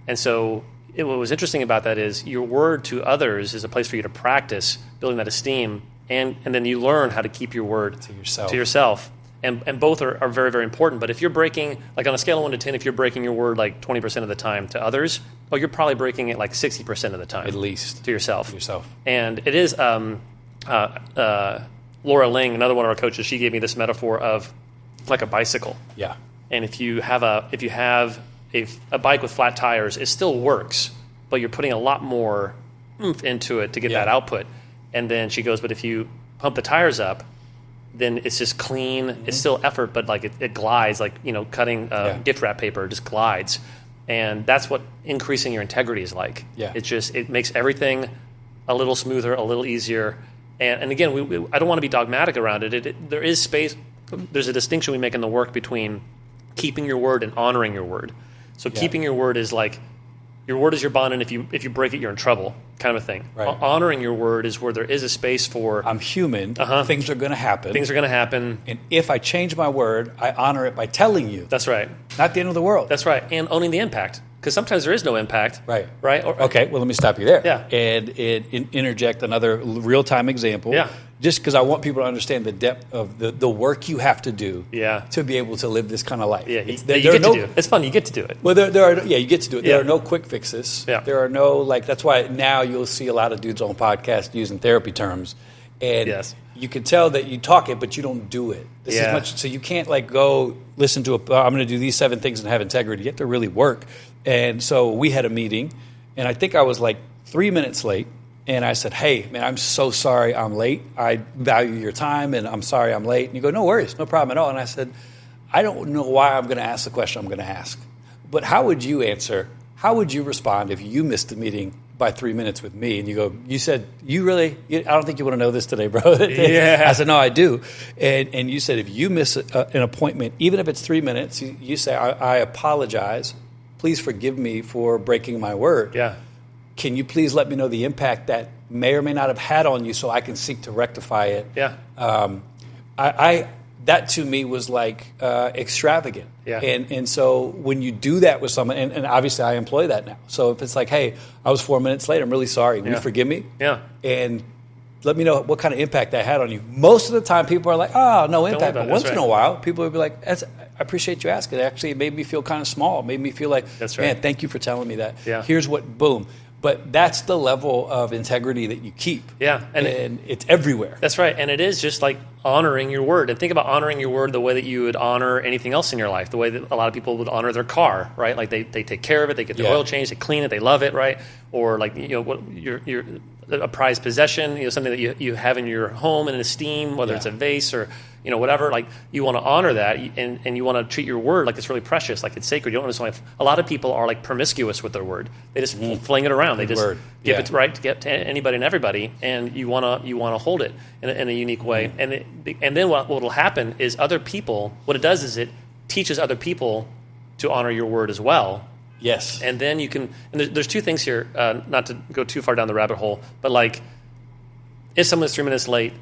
Speaker 2: And so what was interesting about that is your word to others is a place for you to practice building that esteem, and then you learn how to keep your word to yourself. And both are very, very important. But if you're breaking, like on a scale of 1 to 10, if you're breaking your word like 20% of the time to others, well, you're probably breaking it like 60% of the time.
Speaker 1: At least.
Speaker 2: To yourself. And it is, Laura Ling, another one of our coaches, she gave me this metaphor of like a bicycle.
Speaker 1: Yeah.
Speaker 2: And if you have a bike with flat tires, it still works, but you're putting a lot more oomph into it to get that output. And then she goes, but if you pump the tires up, then it's just clean. Mm-hmm. It's still effort, but like it glides, like, cutting gift wrap paper just glides. And that's what increasing your integrity is like. Yeah. It makes everything a little smoother, a little easier. And again, I don't want to be dogmatic around it. There is space. There's a distinction we make in the work between keeping your word and honoring your word. So keeping your word is like, your word is your bond, and if you break it, you're in trouble, kind of a thing. Right. Honoring your word is where there is a space for...
Speaker 1: I'm human. Things are going to happen.
Speaker 2: Things are going to happen.
Speaker 1: And if I change my word, I honor it by telling you.
Speaker 2: That's right.
Speaker 1: Not the end of the world.
Speaker 2: That's right. And owning the impact. Because sometimes there is no impact.
Speaker 1: Right.
Speaker 2: Right?
Speaker 1: Okay, well, let me stop you there.
Speaker 2: Yeah.
Speaker 1: And interject another real-time example.
Speaker 2: Yeah.
Speaker 1: Just because I want people to understand the depth of the work you have to do to be able to live this kind of life.
Speaker 2: Yeah, you get to do it. It's fun. You get to do it.
Speaker 1: Well, you get to do it. There are no quick fixes. Yeah. There are no, that's why now you'll see a lot of dudes on podcasts using therapy terms. And you can tell that you talk it, but you don't do it. This is much, so you can't go listen to I'm going to do these 7 things and have integrity. You have to really work. And so we had a meeting, and I think I was 3 minutes late. And I said, hey, man, I'm so sorry I'm late. I value your time, and I'm sorry I'm late. And you go, no worries, no problem at all. And I said, I don't know why I'm going to ask the question I'm going to ask. But how would you answer? How would you respond if you missed the meeting by 3 minutes with me? And you said, I don't think you want to know this today, bro.
Speaker 2: Yeah.
Speaker 1: I said, no, I do. And you said, if you miss an appointment, even if it's 3 minutes, you say, I apologize. Please forgive me for breaking my word.
Speaker 2: Yeah.
Speaker 1: Can you please let me know the impact that may or may not have had on you so I can seek to rectify it?
Speaker 2: Yeah.
Speaker 1: That to me was extravagant.
Speaker 2: Yeah.
Speaker 1: And so when you do that with someone, and obviously I employ that now. So if it's hey, I was 4 minutes late, I'm really sorry. Will you forgive me?
Speaker 2: Yeah.
Speaker 1: And let me know what kind of impact that had on you. Most of the time people are like, oh, no impact. But once in a while, people will be like, I appreciate you asking. Actually, it made me feel kind of small. It made me feel man, thank you for telling me that.
Speaker 2: Yeah.
Speaker 1: Here's what, boom. But that's the level of integrity that you keep.
Speaker 2: Yeah.
Speaker 1: And it's everywhere.
Speaker 2: That's right. And it is just honoring your word. And think about honoring your word the way that you would honor anything else in your life, the way that a lot of people would honor their car, right? They take care of it, they get their oil changed, they clean it, they love it, right? Or your a prized possession, something that you have in your home and esteem, whether it's a vase or whatever, you want to honor that, and you want to treat your word like it's really precious, like it's sacred. You don't understand. A lot of people are promiscuous with their word. They just fling it around. They just give it right to get to anybody and everybody, and you want to hold it in a unique way. And then what will happen is other people. What it does is it teaches other people to honor your word as well.
Speaker 1: Yes.
Speaker 2: And then you can. And there's 2 things here. Not to go too far down the rabbit hole, but if someone's 3 minutes late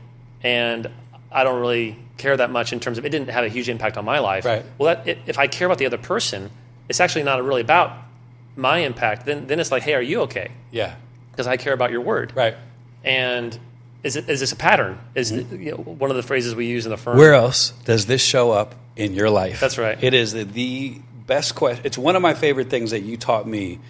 Speaker 2: and I don't really care that much in terms of it didn't have a huge impact on my life.
Speaker 1: Right.
Speaker 2: Well, if I care about the other person, it's actually not really about my impact. Then it's hey, are you okay?
Speaker 1: Yeah.
Speaker 2: Because I care about your word.
Speaker 1: Right.
Speaker 2: And is this a pattern? Is one of the phrases we use in the firm?
Speaker 1: Where else does this show up in your life?
Speaker 2: That's right.
Speaker 1: It is the best question. It's one of my favorite things that you taught me,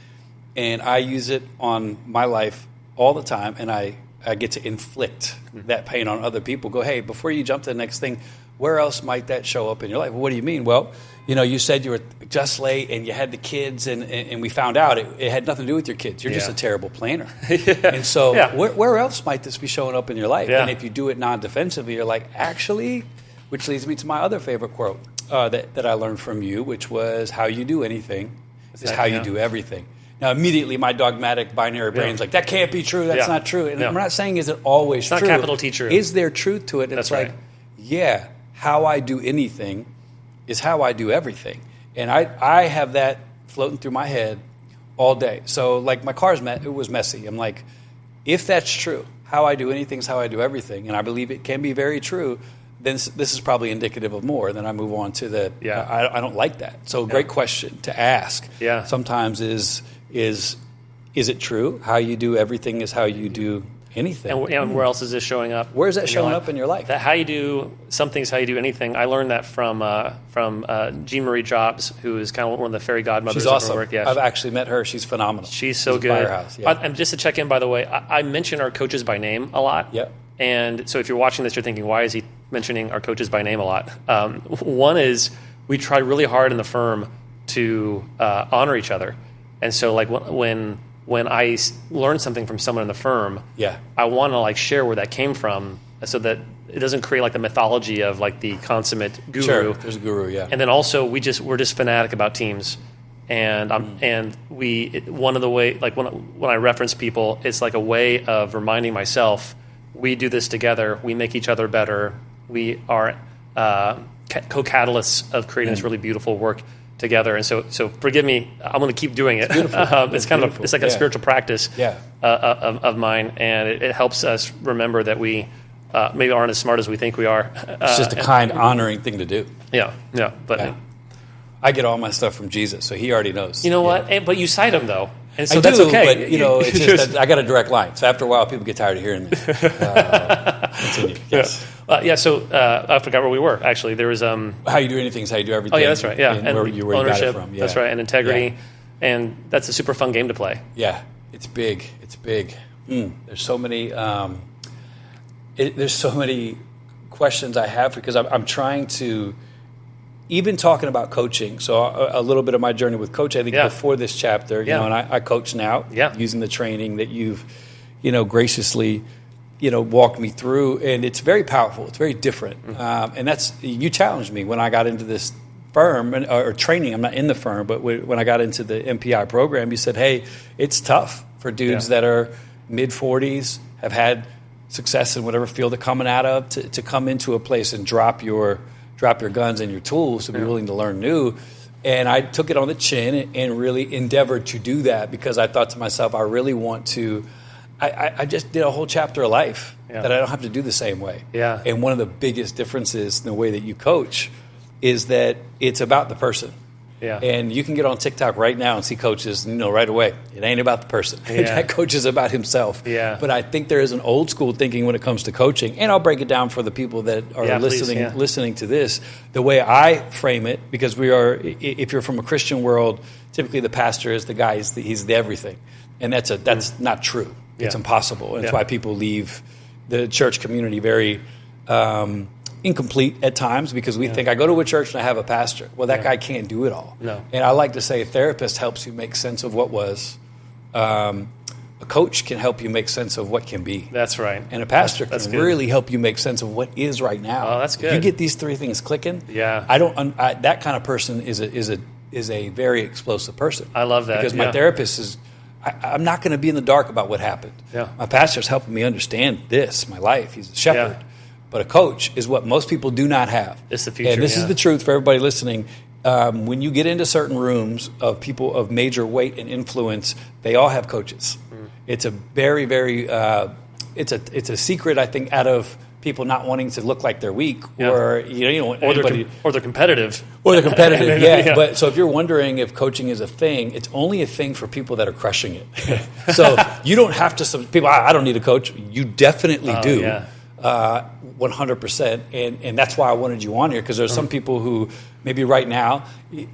Speaker 1: and I use it on my life all the time, and I get to inflict that pain on other people. Go, hey, before you jump to the next thing, where else might that show up in your life? Well, what do you mean? Well, you said you were just late and you had the kids, and we found out it had nothing to do with your kids. You're just a terrible planner. And so where else might this be showing up in your life? Yeah. And if you do it non-defensively, you're actually, which leads me to my other favorite quote that I learned from you, which was, how you do anything is how you do everything. Now, immediately, my dogmatic binary brain's that can't be true. That's not true. And I'm not saying is it always true.
Speaker 2: It's not capital T true.
Speaker 1: Is there truth to it? And
Speaker 2: That's
Speaker 1: it's
Speaker 2: right.
Speaker 1: how I do anything is how I do everything. And I have that floating through my head all day. So like my car's it was messy. I'm like, if that's true, how I do anything is how I do everything, and I believe it can be very true, then this is probably indicative of more. Then I move on to the, I don't like that. So great question to ask.
Speaker 2: Yeah.
Speaker 1: Sometimes is it true? How you do everything is how you do anything.
Speaker 2: And where else is this showing up?
Speaker 1: Where is that showing up in your life?
Speaker 2: That how you do something is how you do anything. I learned that from Jean Marie Jobs, who is kind of one of the fairy godmothers.
Speaker 1: She's awesome.
Speaker 2: Of her work. Yeah,
Speaker 1: I've actually met her. She's phenomenal.
Speaker 2: She's so good.
Speaker 1: Firehouse. Yeah.
Speaker 2: And just to check in, by the way, I mention our coaches by name a lot.
Speaker 1: Yeah.
Speaker 2: And so if you're watching this, you're thinking, why is he mentioning our coaches by name a lot? One is we try really hard in the firm to honor each other. And so like when I learn something from someone in the firm, I want to like share where that came from, so that it doesn't create like the mythology of like the consummate guru.
Speaker 1: Sure, there's a guru, yeah.
Speaker 2: And then also we're just fanatic about teams, and one of the way, like when I reference people, it's like a way of reminding myself, we do this together, we make each other better, we are co-catalysts of creating this really beautiful work together. And so forgive me, I'm going to keep doing it. It's kind of, it's like a spiritual practice of mine, and it helps us remember that we maybe aren't as smart as we think we are.
Speaker 1: It's just a kind, honoring thing to do.
Speaker 2: But
Speaker 1: I get all my stuff from Jesus, so he already knows.
Speaker 2: You know what? But you cite him, though. And so
Speaker 1: I
Speaker 2: that's
Speaker 1: do,
Speaker 2: okay.
Speaker 1: But, it's just that I got a direct line. So after a while, people get tired of hearing me. Continue. Yes.
Speaker 2: So I forgot where we were, actually. There was...
Speaker 1: how you do anything is how you do everything.
Speaker 2: Oh, yeah, that's right. Yeah.
Speaker 1: And where you got it from. Yeah.
Speaker 2: That's right. And integrity. Yeah. And that's a super fun game to play.
Speaker 1: Yeah. It's big. It's big. There's so many... there's so many questions I have, because I'm trying to... Even talking about coaching, so a little bit of my journey with coaching, I think before this chapter, you know, and I coach now using the training that you've, graciously, walked me through, and it's very powerful. It's very different, and that's, you challenged me when I got into this firm or training. I'm not in the firm, but when I got into the MPI program, you said, "Hey, it's tough for dudes that are mid 40s, have had success in whatever field they're coming out of, to come into a place and drop your guns and your tools to be willing to learn new." And I took it on the chin and really endeavored to do that, because I thought to myself, I really want to, I just did a whole chapter of life that I don't have to do the same way.
Speaker 2: Yeah.
Speaker 1: And one of the biggest differences in the way that you coach is that it's about the person.
Speaker 2: Yeah.
Speaker 1: And you can get on TikTok right now and see coaches, right away, it ain't about the person. That coach is about himself.
Speaker 2: Yeah.
Speaker 1: But I think there is an old school thinking when it comes to coaching, and I'll break it down for the people that are listening to this. The way I frame it, because if you're from a Christian world, typically the pastor is the guy, he's the everything. And that's not true. It's impossible. And that's why people leave the church community very incomplete at times, because we think, I go to a church and I have a pastor. Well, that guy can't do it all.
Speaker 2: No.
Speaker 1: And I like to say a therapist helps you make sense of what was. A coach can help you make sense of what can be.
Speaker 2: That's right.
Speaker 1: And a pastor can really help you make sense of what is right now.
Speaker 2: Oh, that's good.
Speaker 1: If you get these three things clicking.
Speaker 2: Yeah.
Speaker 1: That kind of person is a very explosive person.
Speaker 2: I love that.
Speaker 1: Because my therapist is, I'm not going to be in the dark about what happened.
Speaker 2: Yeah.
Speaker 1: My pastor's helping me understand my life. He's a shepherd.
Speaker 2: Yeah.
Speaker 1: But a coach is what most people do not have.
Speaker 2: It's the future.
Speaker 1: And this is the truth for everybody listening. When you get into certain rooms of people of major weight and influence, they all have coaches. It's a very, very, it's a secret, I think, out of people not wanting to look like they're weak, or
Speaker 2: or they're competitive.
Speaker 1: Or they're competitive, But so if you're wondering if coaching is a thing, it's only a thing for people that are crushing it. So you don't have to. People, I don't need a coach. You definitely do.
Speaker 2: Yeah.
Speaker 1: 100%, and that's why I wanted you on here, because there's some people who maybe right now,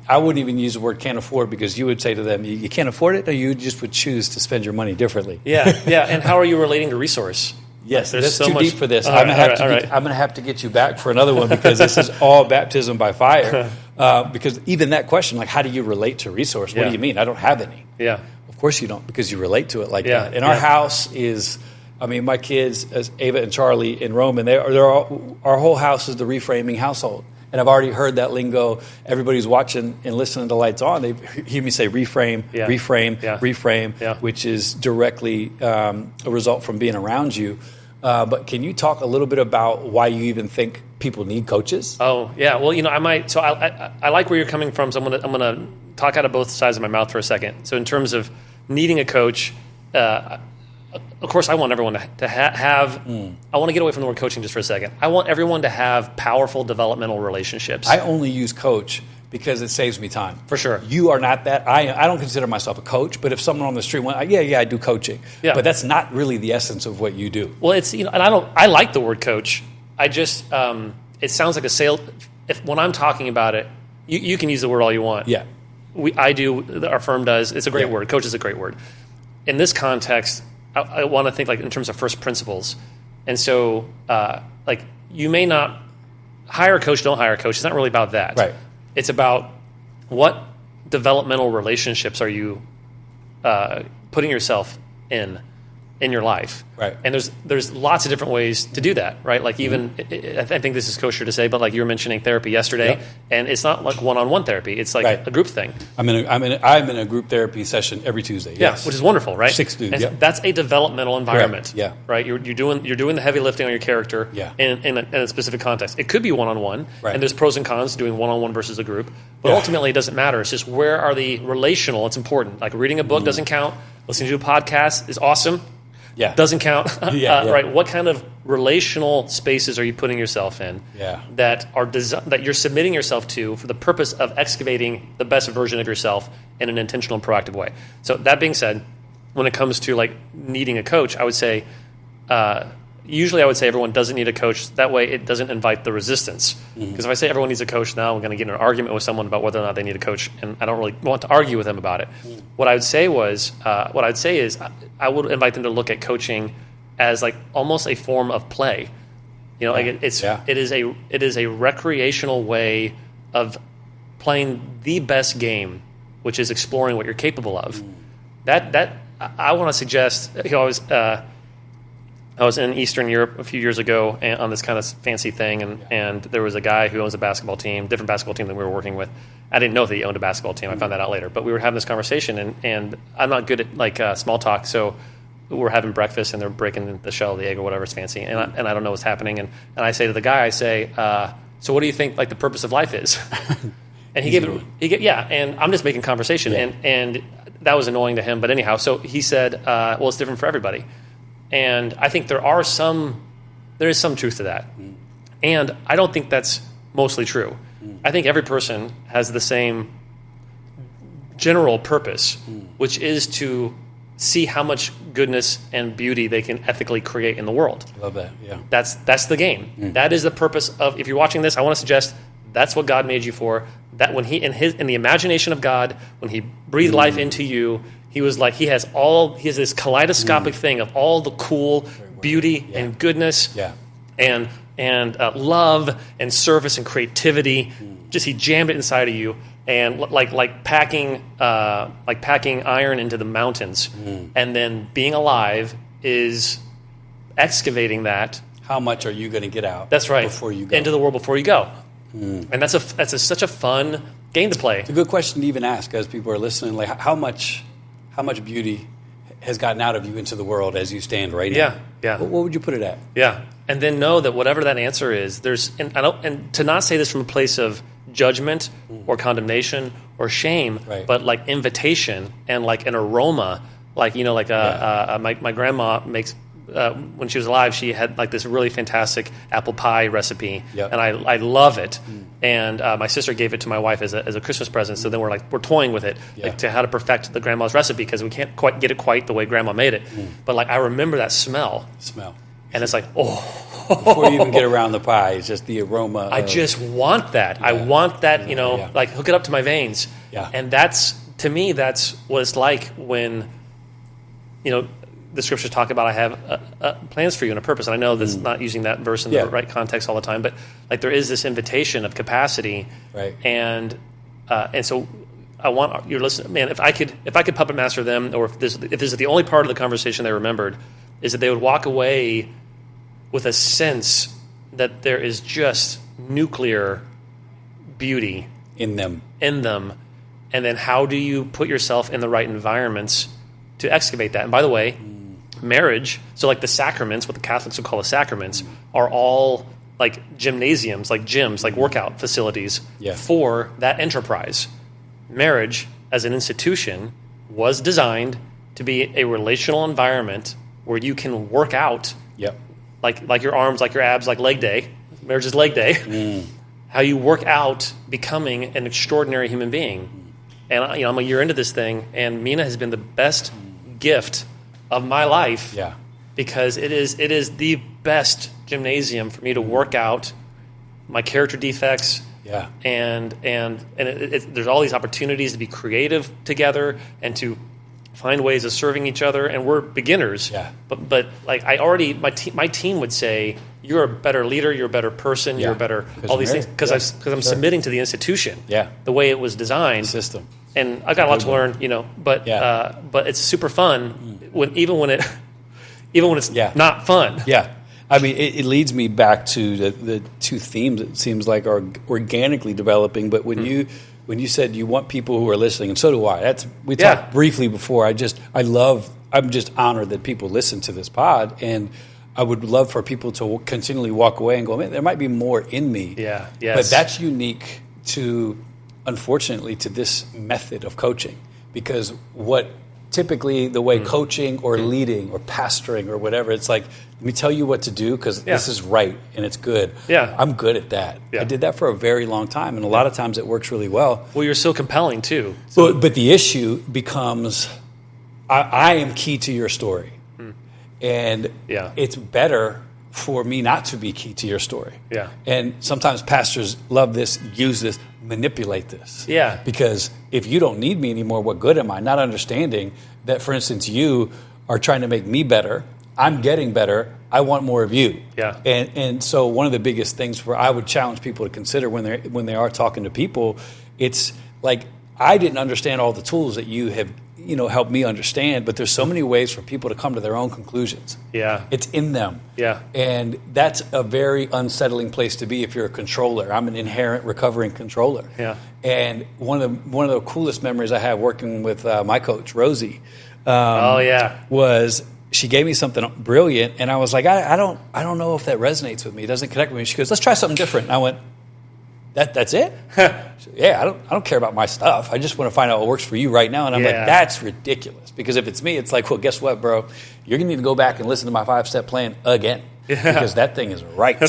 Speaker 1: I wouldn't even use the word can't afford, because you would say to them, you can't afford it, or you just would choose to spend your money differently.
Speaker 2: Yeah. And how are you relating to resource?
Speaker 1: Yes, that's so too deep for this. I'm going to have to get you back for another one, because this is all baptism by fire. Because even that question, like, how do you relate to resource? What do you mean? I don't have any.
Speaker 2: Yeah.
Speaker 1: Of course you don't, because you relate to it like that. And our house is... my kids, as Ava and Charlie in Roman, our whole house is the reframing household. And I've already heard that lingo. Everybody's watching and listening to Lights On. They hear me say reframe, reframe, which is directly a result from being around you. But can you talk a little bit about why you even think people need coaches?
Speaker 2: Oh, yeah. Well, I might. So I like where you're coming from. So I'm gonna talk out of both sides of my mouth for a second. So in terms of needing a coach, of course, I want everyone to have. I want to get away from the word coaching just for a second. I want everyone to have powerful developmental relationships.
Speaker 1: I only use coach because it saves me time.
Speaker 2: For sure.
Speaker 1: You are not that. I don't consider myself a coach, but if someone on the street went, I do coaching. Yeah. But that's not really the essence of what you do.
Speaker 2: Well, it's, and I like the word coach. I just, it sounds like a sale. When I'm talking about it, you can use the word all you want.
Speaker 1: Yeah.
Speaker 2: I do, our firm does. It's a great word. Coach is a great word. In this context, I want to think like in terms of first principles. And so, like, you may not hire a coach, don't hire a coach. It's not really about that.
Speaker 1: Right.
Speaker 2: It's about what developmental relationships are you putting yourself in your life.
Speaker 1: Right.
Speaker 2: And there's lots of different ways to do that, right? Like even, I think this is kosher to say, but like you were mentioning therapy yesterday, and it's not like one-on-one therapy. It's like a group thing.
Speaker 1: I'm in a group therapy session every Tuesday. Yes.
Speaker 2: Yeah, which is wonderful, right?
Speaker 1: 6 dudes.
Speaker 2: That's a developmental environment.
Speaker 1: Correct. Yeah.
Speaker 2: Right. You're doing the heavy lifting on your character.
Speaker 1: Yeah.
Speaker 2: In a specific context. It could be one-on-one,
Speaker 1: right.
Speaker 2: And there's pros and cons to doing one-on-one versus a group. But ultimately, it doesn't matter. It's just where are the relational? It's important. Like reading a book doesn't count. Listening to a podcast is awesome.
Speaker 1: Yeah.
Speaker 2: Doesn't count. Right. What kind of relational spaces are you putting yourself in that are that you're submitting yourself to for the purpose of excavating the best version of yourself in an intentional and proactive way? So that being said, when it comes to like needing a coach, I would say usually I would say everyone doesn't need a coach. That way it doesn't invite the resistance. Because if I say everyone needs a coach now, I'm going to get in an argument with someone about whether or not they need a coach, and I don't really want to argue with them about it. What I would say is I would invite them to look at coaching as like almost a form of play. Like it is a recreational way of playing the best game, which is exploring what you're capable of. That I want to suggest. I was in Eastern Europe a few years ago on this kind of fancy thing, and there was a guy who owns a basketball team, different basketball team than we were working with. I didn't know that he owned a basketball team. I found that out later. But we were having this conversation, and I'm not good at like small talk, so we're having breakfast, and they're breaking the shell of the egg or whatever, it's fancy, and I don't know what's happening. And I say to the guy, so what do you think like the purpose of life is? And and I'm just making conversation, and that was annoying to him. But anyhow, so he said, well, it's different for everybody. And I think there is some truth to that. And I don't think that's mostly true. I think every person has the same general purpose, which is to see how much goodness and beauty they can ethically create in the world.
Speaker 1: Love that, yeah.
Speaker 2: That's the game. That is the purpose of, if you're watching this, I want to suggest that's what God made you for. That when he, in the imagination of God, when he breathed life into you, he was like, he has this kaleidoscopic thing of all the cool beauty and goodness and love and service and creativity. Just he jammed it inside of you, and like packing iron into the mountains, and then being alive is excavating that.
Speaker 1: How much are you going to get out?
Speaker 2: That's right.
Speaker 1: Before you go
Speaker 2: into the world before you go, and that's such a fun game to play.
Speaker 1: It's a good question to even ask as people are listening. Like how much beauty has gotten out of you into the world as you stand right now?
Speaker 2: Yeah.
Speaker 1: What would you put it at?
Speaker 2: Yeah, and then know that whatever that answer is, and to not say this from a place of judgment or condemnation or shame, but like invitation and like an aroma, like my grandma makes. When she was alive, she had like this really fantastic apple pie recipe, and I love it. And my sister gave it to my wife as a Christmas present. So then we're toying with it, like to how to perfect the grandma's recipe, because we can't quite get it quite the way grandma made it. But like I remember that smell, and it's like
Speaker 1: before you even get around the pie, it's just the aroma.
Speaker 2: I just want that. I want that. Like hook it up to my veins. And that's, to me, that's what it's like when the scriptures talk about I have plans for you and a purpose. And I know that's not using that verse in the right context all the time, but like there is this invitation of capacity, and so I want your listener, man. If I could puppet master them, or if this is the only part of the conversation they remembered, is that they would walk away with a sense that there is just nuclear beauty
Speaker 1: in them,
Speaker 2: and then how do you put yourself in the right environments to excavate that? And by the way, marriage, so like the sacraments, what the Catholics would call the sacraments, are all like gymnasiums, like gyms, like workout facilities for that enterprise. Marriage as an institution was designed to be a relational environment where you can work out, like your arms, like your abs, like leg day. Marriage is leg day. How you work out becoming an extraordinary human being. And I'm a year into this thing, and Mina has been the best gift of my life. Yeah. Because it is the best gymnasium for me to work out my character defects. Yeah. And there's all these opportunities to be creative together and to find ways of serving each other. And we're beginners. Yeah. But like my team would say, you're a better leader, you're a better person, you're a better all these things because I'm submitting to the institution. Yeah. The way it was designed. System. And I've got a lot to learn, but it's super fun even when it's not fun. Yeah. I mean, it leads me back to the two themes it seems like are organically developing. But when you said you want people who are listening, and so do I. We talked briefly before. I'm just honored that people listen to this pod, and I would love for people to continually walk away and go, man, there might be more in me. Yeah. Yes. But that's unique unfortunately, to this method of coaching, because typically the way coaching or leading or pastoring or whatever, it's like, let me tell you what to do because this is right and it's good. Yeah. I'm good at that. Yeah. I did that for a very long time, and a lot of times it works really well. Well, you're so compelling too. So. But the issue becomes, I am key to your story. And it's better for me not to be key to your story. Yeah. And sometimes pastors love this, use this, manipulate this. Yeah. Because if you don't need me anymore, what good am I? Not understanding that, for instance, you are trying to make me better. I'm getting better. I want more of you. Yeah. And so one of the biggest things I would challenge people to consider when they are talking to people, it's like, I didn't understand all the tools that you have help me understand, but there's so many ways for people to come to their own conclusions. Yeah. It's in them. Yeah. And that's a very unsettling place to be if you're a controller. I'm an inherent recovering controller. Yeah. And one of the coolest memories I have working with my coach, Rosie, was she gave me something brilliant, and I was like, I don't know if that resonates with me. It doesn't connect with me. She goes, let's try something different. And I went, That's it? Yeah, I don't care about my stuff. I just want to find out what works for you right now. And I'm like, that's ridiculous. Because if it's me, it's like, well, guess what, bro? You're going to need to go back and listen to my 5-step plan again. Yeah. Because that thing is right.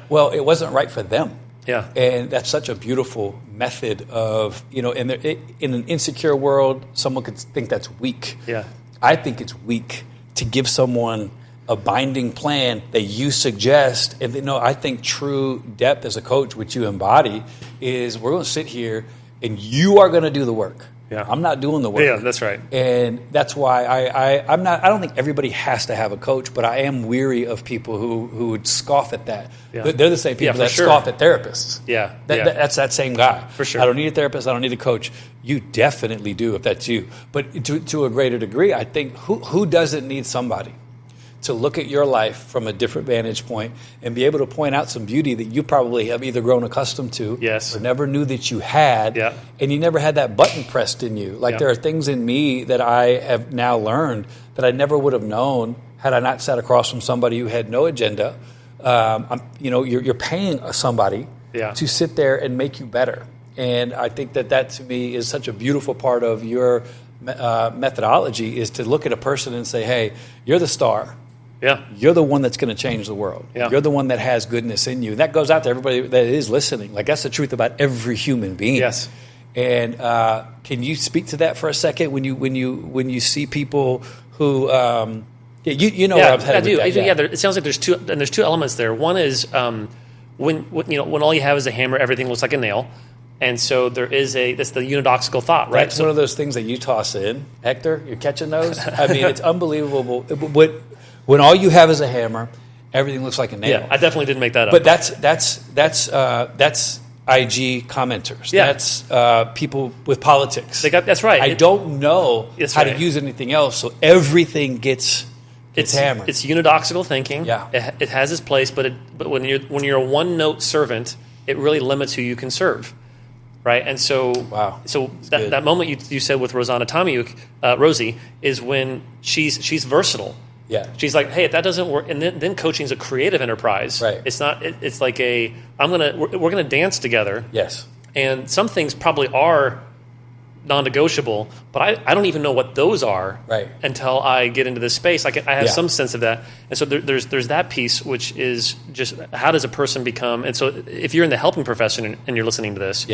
Speaker 2: Well, it wasn't right for them. Yeah. And that's such a beautiful method of, in an insecure world, someone could think that's weak. Yeah. I think it's weak to give someone a binding plan that you suggest. And I think true depth as a coach, which you embody, is we're going to sit here and you are going to do the work. Yeah. I'm not doing the work. Yeah, that's right. And that's why I don't think everybody has to have a coach, but I am weary of people who would scoff at that. Yeah. They're the same people that scoff at therapists. Yeah. That's that same guy. For sure. I don't need a therapist. I don't need a coach. You definitely do if that's you. But to a greater degree, I think who doesn't need somebody to look at your life from a different vantage point and be able to point out some beauty that you probably have either grown accustomed to or never knew that you had, and you never had that button pressed in you. Like there are things in me that I have now learned that I never would have known had I not sat across from somebody who had no agenda. You're paying somebody to sit there and make you better. And I think that to me is such a beautiful part of your methodology, is to look at a person and say, hey, you're the star. Yeah. You're the one that's going to change the world. Yeah. You're the one that has goodness in you. That goes out to everybody that is listening. Like, that's the truth about every human being. Yes. And can you speak to that for a second when you see people who you know where I'm headed with that. Yeah, it sounds like there's two elements there. One is when all you have is a hammer, everything looks like a nail. And so that's the unidoxical thought, right? That's one of those things that you toss in, Hector. You're catching those. I mean, it's unbelievable. When all you have is a hammer, everything looks like a nail. Yeah, I definitely didn't make that up. But that's IG commenters. Yeah. That's people with politics. That's right. I don't know how to use anything else, so everything gets hammered. It's unidoxical thinking. Yeah. It has its place, but when you're a one-note servant, it really limits who you can serve. Right, and so that moment you said with Rosie is when she's versatile.
Speaker 1: Yeah.
Speaker 2: She's like, hey, if that doesn't work, and then coaching is a creative enterprise.
Speaker 1: Right.
Speaker 2: It's not. It's like we're gonna dance together.
Speaker 1: Yes.
Speaker 2: And some things probably are non-negotiable, but I don't even know what those are until I get into this space. I have some sense of that, and so there's that piece, which is just how does a person become? And so if you're in the helping profession and you're listening to this,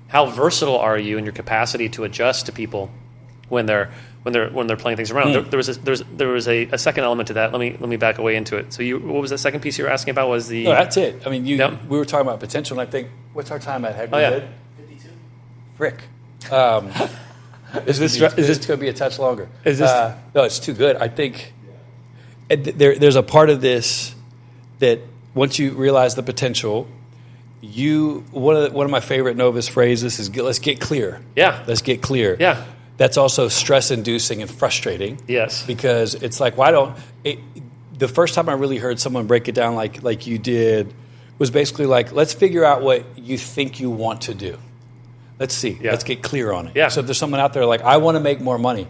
Speaker 2: how versatile are you in your capacity to adjust to people when they're playing things around? There was a second element to that. Let me back away into it. So what was the second pice you were asking about? Was the
Speaker 1: no, that's it. I mean, we were talking about potential, and I think what's our time at?
Speaker 2: 52.
Speaker 1: Frick. Is this going to be a touch longer? Is this no? It's too good. I think there's a part of this that once you realize the potential, one of my favorite novice phrases is let's get clear. Yeah, let's get clear. Yeah. That's also stress-inducing and frustrating. Yes. Because it's like, the first time I really heard someone break it down like you did was basically like, let's figure out what you think you want to do. Let's see. Yeah. Let's get clear on it. Yeah. So if there's someone out there like, I want to make more money.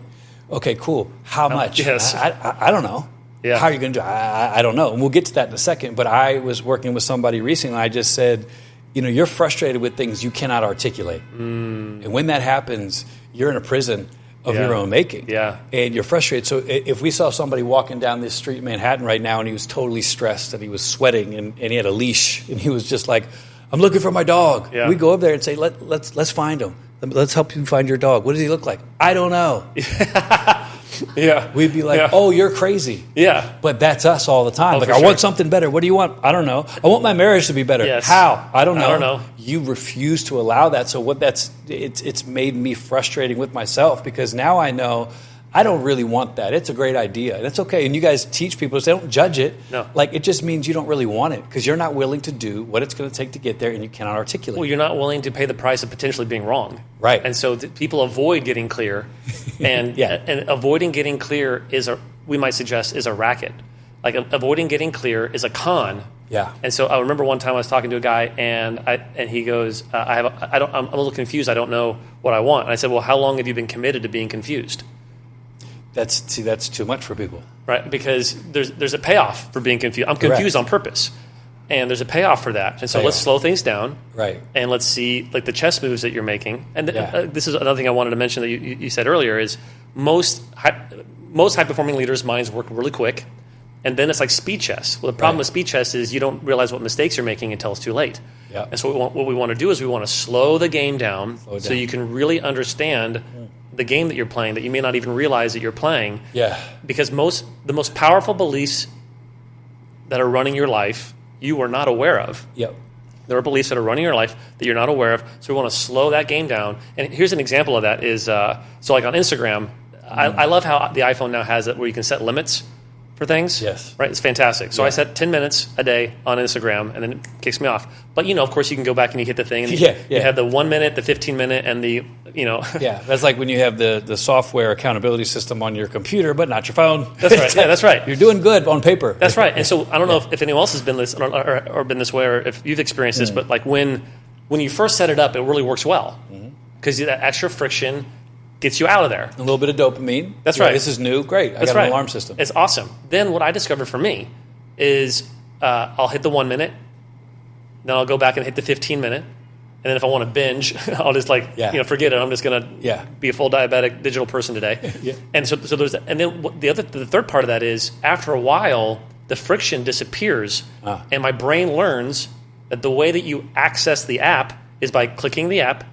Speaker 1: Okay, cool. How much? Yes. I don't know. Yeah. How are you going to do it? I don't know. And we'll get to that in a second. But I was working with somebody recently, and I just said, you're frustrated with things you cannot articulate. And when that happens, you're in a prison of your own making. Yeah. And you're frustrated. So if we saw somebody walking down this street in Manhattan right now and he was totally stressed and he was sweating and he had a leash and he was just like, I'm looking for my dog. Yeah. We go over there and say, let's find him. Let's help you find your dog. What does he look like? I don't know. Yeah. We'd be like, oh, you're crazy. Yeah. But that's us all the time. Like, I want something better. What do you want? I don't know. I want my marriage to be better. Yes. How? I don't know. You refuse to allow that. So it's made me frustrating with myself because now I know I don't really want that. It's a great idea. And it's okay. And you guys teach people, so they don't judge it. No. Like, it just means you don't really want it because you're not willing to do what it's going to take to get there and you cannot articulate. Well, you're not willing to pay the price of potentially being wrong. Right. And so people avoid getting clear. And and avoiding getting clear we might suggest, is a racket. Like, avoiding getting clear is a con. Yeah. And so I remember one time I was talking to a guy and he goes, I'm a little confused. I don't know what I want. And I said, well, how long have you been committed to being confused? That's too much for people. Right, because there's a payoff for being confused. I'm confused on purpose. And there's a payoff for that. And so let's slow things down. Right. And let's see like the chess moves that you're making. And this is another thing I wanted to mention that you said earlier is most high-performing leaders' minds work really quick. And then it's like speed chess. Well, the problem with speed chess is you don't realize what mistakes you're making until it's too late. Yeah. And so what we want to do is we want to slow the game down so you can really understand the game that you're playing that you may not even realize that you're playing. Yeah. Because the most powerful beliefs that are running your life, you are not aware of. Yep. There are beliefs that are running your life that you're not aware of. So we want to slow that game down. And here's an example of that is, so like on Instagram, I love how the iPhone now has it where you can set limits for things. Yes. Right? It's fantastic. So I set 10 minutes a day on Instagram, and then it kicks me off. But, of course, you can go back and you hit the thing. And you have the 1 minute, the 15 minute, and the, Yeah, that's like when you have the software accountability system on your computer, but not your phone. That's right. Yeah, that's right. You're doing good on paper. That's right. And so I don't know if anyone else has been this or been this way, or if you've experienced this, but like when you first set it up, it really works well. Because that extra friction gets you out of there. A little bit of dopamine. That's right. This is new. Great. I got an alarm system. It's awesome. Then what I discovered for me is I'll hit the 1 minute, then I'll go back and hit the 15 minute, and then if I want to binge, I'll just forget it. I'm just going to be a full diabetic digital person today. Yeah. And so there's that. And then the third part of that is after a while, the friction disappears, and my brain learns that the way that you access the app is by clicking the app,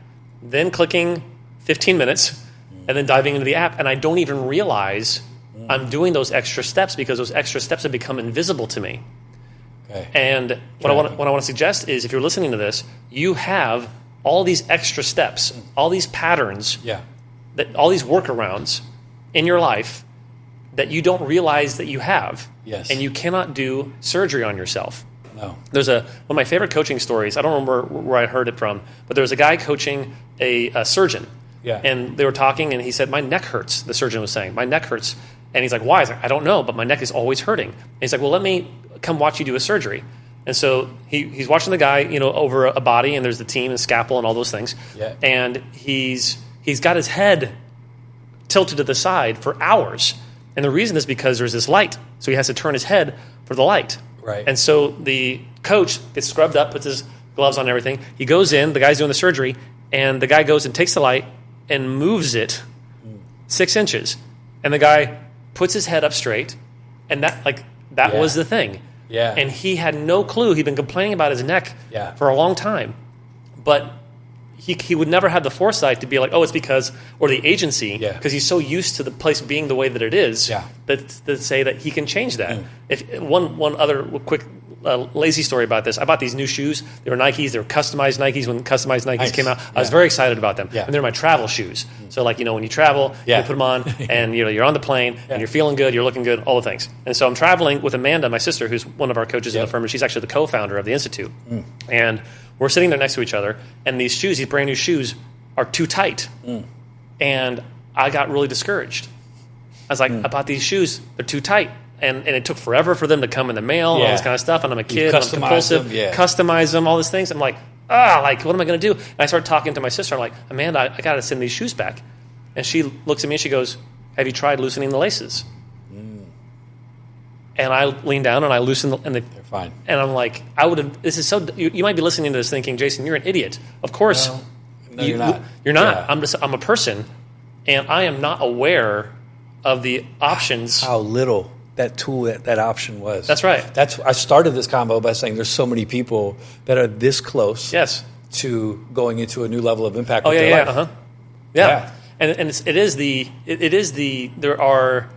Speaker 1: then clicking 15 minutes, and then diving into the app, and I don't even realize I'm doing those extra steps because those extra steps have become invisible to me. Okay. And what I want to suggest is if you're listening to this, you have all these extra steps, all these patterns, all these workarounds in your life that you don't realize that you have. Yes. And you cannot do surgery on yourself. No. There's one of my favorite coaching stories. I don't remember where I heard it from, but there was a guy coaching a surgeon. Yeah. And they were talking, and he said, my neck hurts, the surgeon was saying. My neck hurts. And he's like, why? He's like, I don't know, but my neck is always hurting. And he's like, well, let me come watch you do a surgery. And so he's watching the guy, over a body, and there's the team and scalpel and all those things. Yeah. And he's got his head tilted to the side for hours.
Speaker 2: And the reason is because there's this light. So he has to turn his head for the light.
Speaker 1: Right.
Speaker 2: And so the coach gets scrubbed up, puts his gloves on and everything. He goes in, the guy's doing the surgery, and the guy goes and takes the light and moves it 6 inches. And the guy puts his head up straight, and that was the thing.
Speaker 1: Yeah.
Speaker 2: And he had no clue. He'd been complaining about his neck for a long time. But he would never have the foresight to be like, oh, it's because, or the agency, because he's so used to the place being the way that it is, that say that he can change that. If one other quick lazy story about this, I bought these new shoes. They were Nikes. They were customized Nikes when customized Nikes came out. I was very excited about them. And they're my travel shoes. So like, when you travel, you put them on and you're on the plane and you're feeling good, you're looking good, all the things. And so I'm traveling with Amanda, my sister, who's one of our coaches in the firm, and she's actually the co-founder of the Institute. And we're sitting there next to each other, and these shoes, these brand new shoes, are too tight. And I got really discouraged. I was like, I bought these shoes, they're too tight. And it took forever for them to come in the mail and all this kind of stuff. And I'm a kid, I'm compulsive, customize them, all these things. I'm like, what am I going to do? And I started talking to my sister. I'm like, Amanda, I got to send these shoes back. And she looks at me and she goes, have you tried loosening the laces? And I lean down and I loosen and they're
Speaker 1: fine.
Speaker 2: And I'm like, this is so, you might be listening to this thinking, Jason, you're an idiot. Of course.
Speaker 1: No, you're not.
Speaker 2: You're not. Yeah. I'm a person, and I am not aware of the options.
Speaker 1: How little that tool, that option was.
Speaker 2: That's right.
Speaker 1: I started this combo by saying there's so many people that are this close to going into a new level of impact with their life.
Speaker 2: Yeah. And there are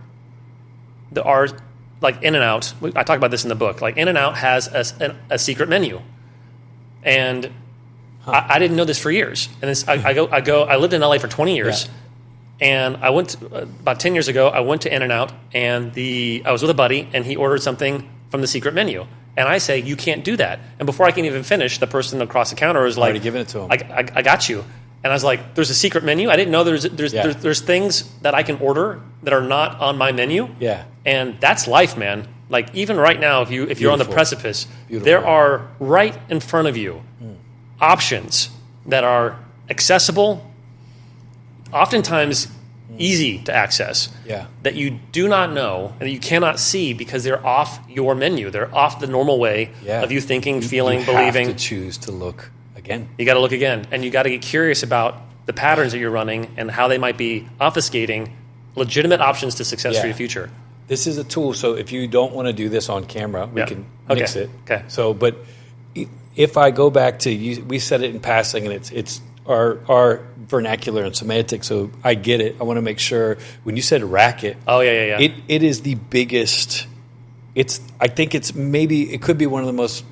Speaker 2: like In-N-Out. I talk about this in the book. Like In-N-Out has a secret menu, and I didn't know this for years. And I lived in LA for 20 years. And I went about 10 years ago. I went to In-N-Out, and I was with a buddy, and he ordered something from the secret menu. And I say, you can't do that. And before I can even finish, the person across the counter was like,
Speaker 1: already giving it to him.
Speaker 2: I got you. And I was like, there's a secret menu. I didn't know there's things that I can order that are not on my menu.
Speaker 1: Yeah.
Speaker 2: And that's life, man. Like even right now, if you're on the precipice, there are right in front of you options that are accessible, oftentimes easy to access, that you do not know and that you cannot see because they're off your menu. They're off the normal way of you thinking, feeling, believing.
Speaker 1: You have to choose to look again.
Speaker 2: You got to look again, and you got to get curious about the patterns that you're running and how they might be obfuscating legitimate options to success for your future.
Speaker 1: This is a tool, so if you don't want to do this on camera, we can mix it.
Speaker 2: Okay.
Speaker 1: So, but if I go back to we said it in passing, and it's our vernacular and semantics, so I get it. I want to make sure when you said racket, it is the biggest. I think it could be one of the most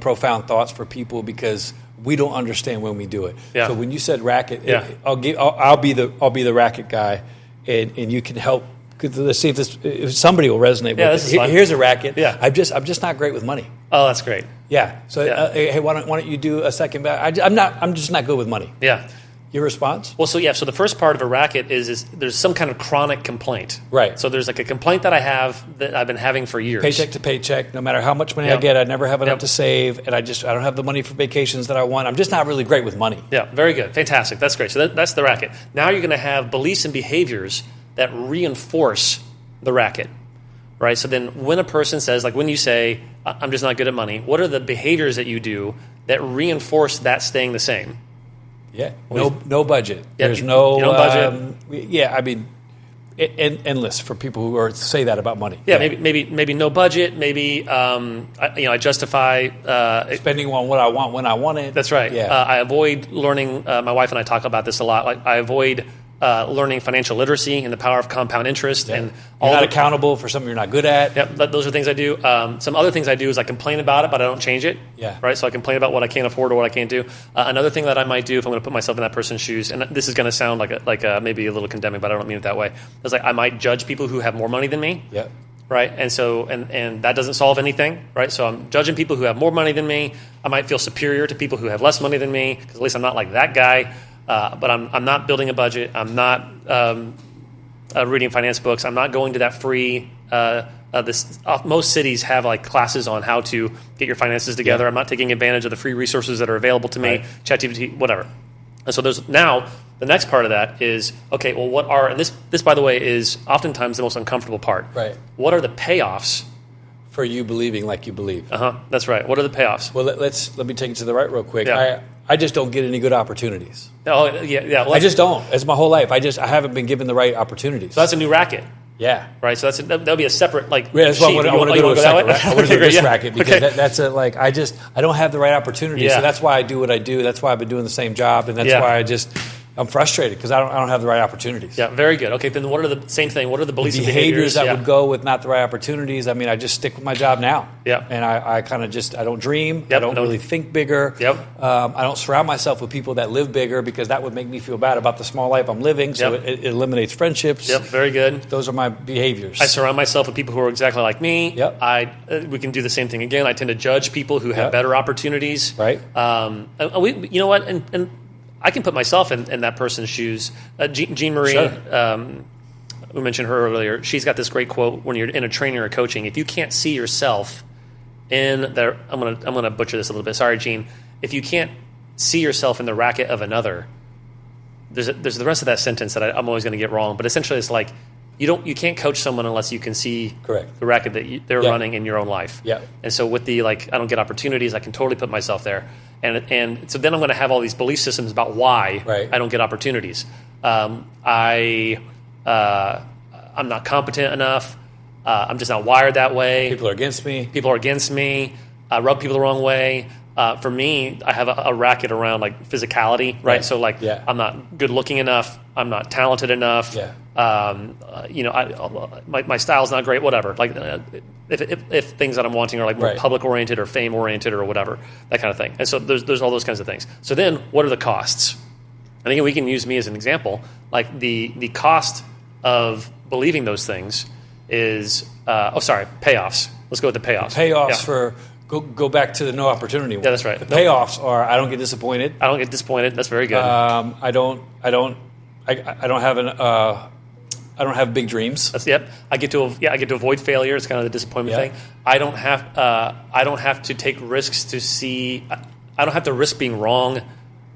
Speaker 1: profound thoughts for people because we don't understand when we do it. Yeah. So when you said racket, I'll be the racket guy, and you can help. Let's see if somebody will resonate with it. Here's a racket.
Speaker 2: Yeah.
Speaker 1: I'm just not great with money.
Speaker 2: Oh, that's great.
Speaker 1: Yeah. So hey, why don't you do a second back? I'm just not good with money.
Speaker 2: Yeah.
Speaker 1: Your response?
Speaker 2: Well, so the first part of a racket is there's some kind of chronic complaint.
Speaker 1: Right.
Speaker 2: So there's like a complaint that I have that I've been having for years.
Speaker 1: Paycheck to paycheck, no matter how much money I get, I never have enough to save, and I don't have the money for vacations that I want. I'm just not really great with money.
Speaker 2: Yeah, very good. Fantastic. That's great. So that's the racket. Now you're going to have beliefs and behaviors that reinforce the racket. Right? So then when a person says, like when you say, I'm just not good at money, what are the behaviors that you do that reinforce that staying the same?
Speaker 1: Yeah. No budget.
Speaker 2: Yeah,
Speaker 1: There's no
Speaker 2: budget.
Speaker 1: I mean, endless for people who say that about money.
Speaker 2: Yeah. Maybe no budget. Maybe I justify
Speaker 1: spending on what I want when I want it.
Speaker 2: That's right.
Speaker 1: Yeah.
Speaker 2: I avoid learning. My wife and I talk about this a lot. Like I avoid learning financial literacy and the power of compound interest, and
Speaker 1: you're not accountable for something you're not good at.
Speaker 2: Yep, those are things I do. Some other things I do is I complain about it, but I don't change it.
Speaker 1: Yeah.
Speaker 2: Right. So I complain about what I can't afford or what I can't do. Another thing that I might do if I'm going to put myself in that person's shoes, and this is going to sound like maybe a little condemning, but I don't mean it that way. It's like I might judge people who have more money than me.
Speaker 1: Yeah.
Speaker 2: Right. And so and that doesn't solve anything. Right. So I'm judging people who have more money than me. I might feel superior to people who have less money than me because at least I'm not like that guy. But I'm not building a budget. I'm not reading finance books. I'm not going to that free. Most cities have like classes on how to get your finances together. I'm not taking advantage of the free resources that are available to me, ChatGPT, whatever. And so there's now The next part of that is, okay, well, what are, and this by the way is oftentimes the most uncomfortable part.
Speaker 1: Right.
Speaker 2: What are the payoffs
Speaker 1: for you believing like you believe?
Speaker 2: That's right. What are the payoffs?
Speaker 1: Well, let me take it to the right real quick.
Speaker 2: Yeah.
Speaker 1: I just don't get any good opportunities.
Speaker 2: Oh, yeah. Well,
Speaker 1: I just don't. It's my whole life. I haven't been given the right opportunities.
Speaker 2: So that's a new racket.
Speaker 1: Yeah.
Speaker 2: Right. So that'll be a separate
Speaker 1: Yeah, that's why I want to go to a second racket. I want to go to this racket because that's I don't have the right opportunities.
Speaker 2: Yeah.
Speaker 1: So that's why I do what I do. That's why I've been doing the same job, and that's why I'm frustrated because I don't have the right opportunities.
Speaker 2: Yeah, very good. Okay, then what are the same thing? What are the beliefs and behaviors
Speaker 1: that would go with not the right opportunities? I mean, I just stick with my job now.
Speaker 2: Yeah.
Speaker 1: And I kind of just, I don't dream.
Speaker 2: Yep.
Speaker 1: I don't really think bigger.
Speaker 2: Yep.
Speaker 1: I don't surround myself with people that live bigger because that would make me feel bad about the small life I'm living. So it eliminates friendships.
Speaker 2: Yep, very good.
Speaker 1: Those are my behaviors.
Speaker 2: I surround myself with people who are exactly like me.
Speaker 1: Yep.
Speaker 2: We can do the same thing again. I tend to judge people who have better opportunities.
Speaker 1: Right.
Speaker 2: You know what? And I can put myself in that person's shoes. Jean Marie, we mentioned her earlier. She's got this great quote when you're in a training or coaching. If you can't see yourself in the, I'm gonna butcher this a little bit. Sorry, Jean. If you can't see yourself in the racket of another, there's the rest of that sentence that I'm always going to get wrong. But essentially, it's like you can't coach someone unless you can see the racket that they're running in your own life.
Speaker 1: Yeah.
Speaker 2: And so with the I don't get opportunities, I can totally put myself there. And so then I'm going to have all these belief systems about why I don't get opportunities. I'm not competent enough. I'm just not wired that way.
Speaker 1: People are against me.
Speaker 2: I rub people the wrong way. For me, I have a racket around like physicality, right? So I'm not good looking enough. I'm not talented enough.
Speaker 1: Yeah.
Speaker 2: My style's not great. Whatever. Like if things that I'm wanting are like more public oriented or fame oriented or whatever, that kind of thing. And so there's all those kinds of things. So then, what are the costs? I think we can use me as an example. Like the cost of believing those things is payoffs. Let's go with the payoffs.
Speaker 1: Payoffs for. Go back to the no opportunity one.
Speaker 2: Yeah, that's right.
Speaker 1: The payoffs are I don't get disappointed.
Speaker 2: That's very good.
Speaker 1: I don't have big dreams.
Speaker 2: I get to avoid failure. It's kind of the disappointment thing. I don't have to take risks to see. I don't have to risk being wrong.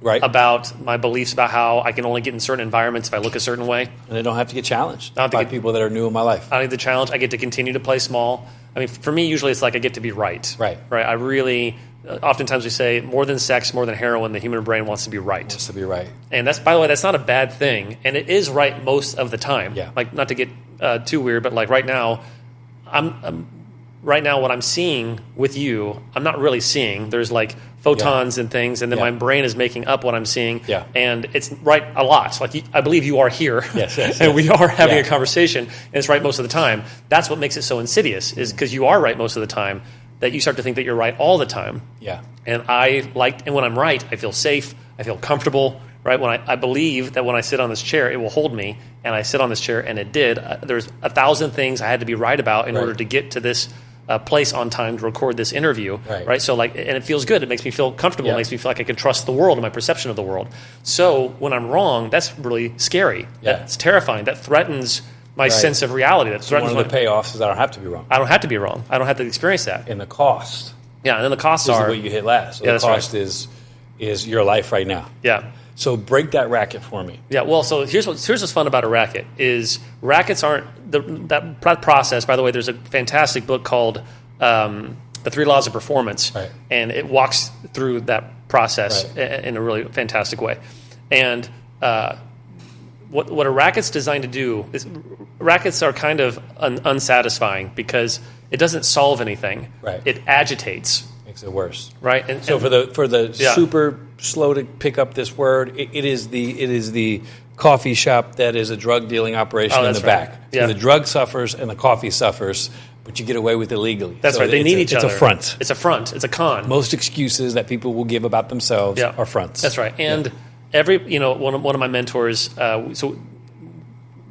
Speaker 1: Right.
Speaker 2: About my beliefs about how I can only get in certain environments if I look a certain way.
Speaker 1: And I don't have to get challenged by people that are new in my life.
Speaker 2: I don't need the challenge. I get to continue to play small. I mean, for me, usually it's like I get to be right.
Speaker 1: Right.
Speaker 2: I really, oftentimes we say more than sex, more than heroin, the human brain wants to be right.
Speaker 1: Wants to be right.
Speaker 2: And that's, by the way, that's not a bad thing. And it is right most of the time.
Speaker 1: Yeah.
Speaker 2: Like, not to get too weird, but like right now, what I'm seeing with you, I'm not really seeing. There's like photons and things, and then my brain is making up what I'm seeing.
Speaker 1: Yeah.
Speaker 2: And it's right a lot. Like I believe you are here,
Speaker 1: yes,
Speaker 2: and we are having a conversation, and it's right most of the time. That's what makes it so insidious, is because you are right most of the time, that you start to think that you're right all the time.
Speaker 1: Yeah.
Speaker 2: And when I'm right, I feel safe, I feel comfortable. Right, when I believe that when I sit on this chair, it will hold me, and I sit on this chair, and it did. There's 1,000 things I had to be right about in order to get to this place on time to record this interview. Right. So and it feels good. It makes me feel comfortable. It makes me feel like I can trust the world and my perception of the world. So when I'm wrong, that's really scary.
Speaker 1: Yeah.
Speaker 2: That's terrifying. That threatens my sense of reality. That threatens
Speaker 1: one of the payoffs is I don't have to be wrong.
Speaker 2: I don't have to be wrong. I don't have to experience that.
Speaker 1: And the cost.
Speaker 2: Yeah, and then the costs
Speaker 1: is
Speaker 2: are
Speaker 1: what you hit last. So the cost is your life right now.
Speaker 2: Yeah.
Speaker 1: So break that racket for me.
Speaker 2: Yeah, well, so here's what's fun about a racket is rackets aren't that process. By the way, there's a fantastic book called The 3 Laws of Performance, and it walks through that process in a really fantastic way. And what a racket's designed to do is rackets are kind of unsatisfying because it doesn't solve anything.
Speaker 1: Right.
Speaker 2: It agitates.
Speaker 1: Makes it worse.
Speaker 2: Right.
Speaker 1: And for the super slow to pick up this word, it is the coffee shop that is a drug dealing operation in the back. Yeah. So the drug suffers and the coffee suffers, but you get away with it legally.
Speaker 2: That's right. They need each other.
Speaker 1: It's a front.
Speaker 2: It's a front. It's a con.
Speaker 1: Most excuses that people will give about themselves are fronts.
Speaker 2: That's right. And one of my mentors.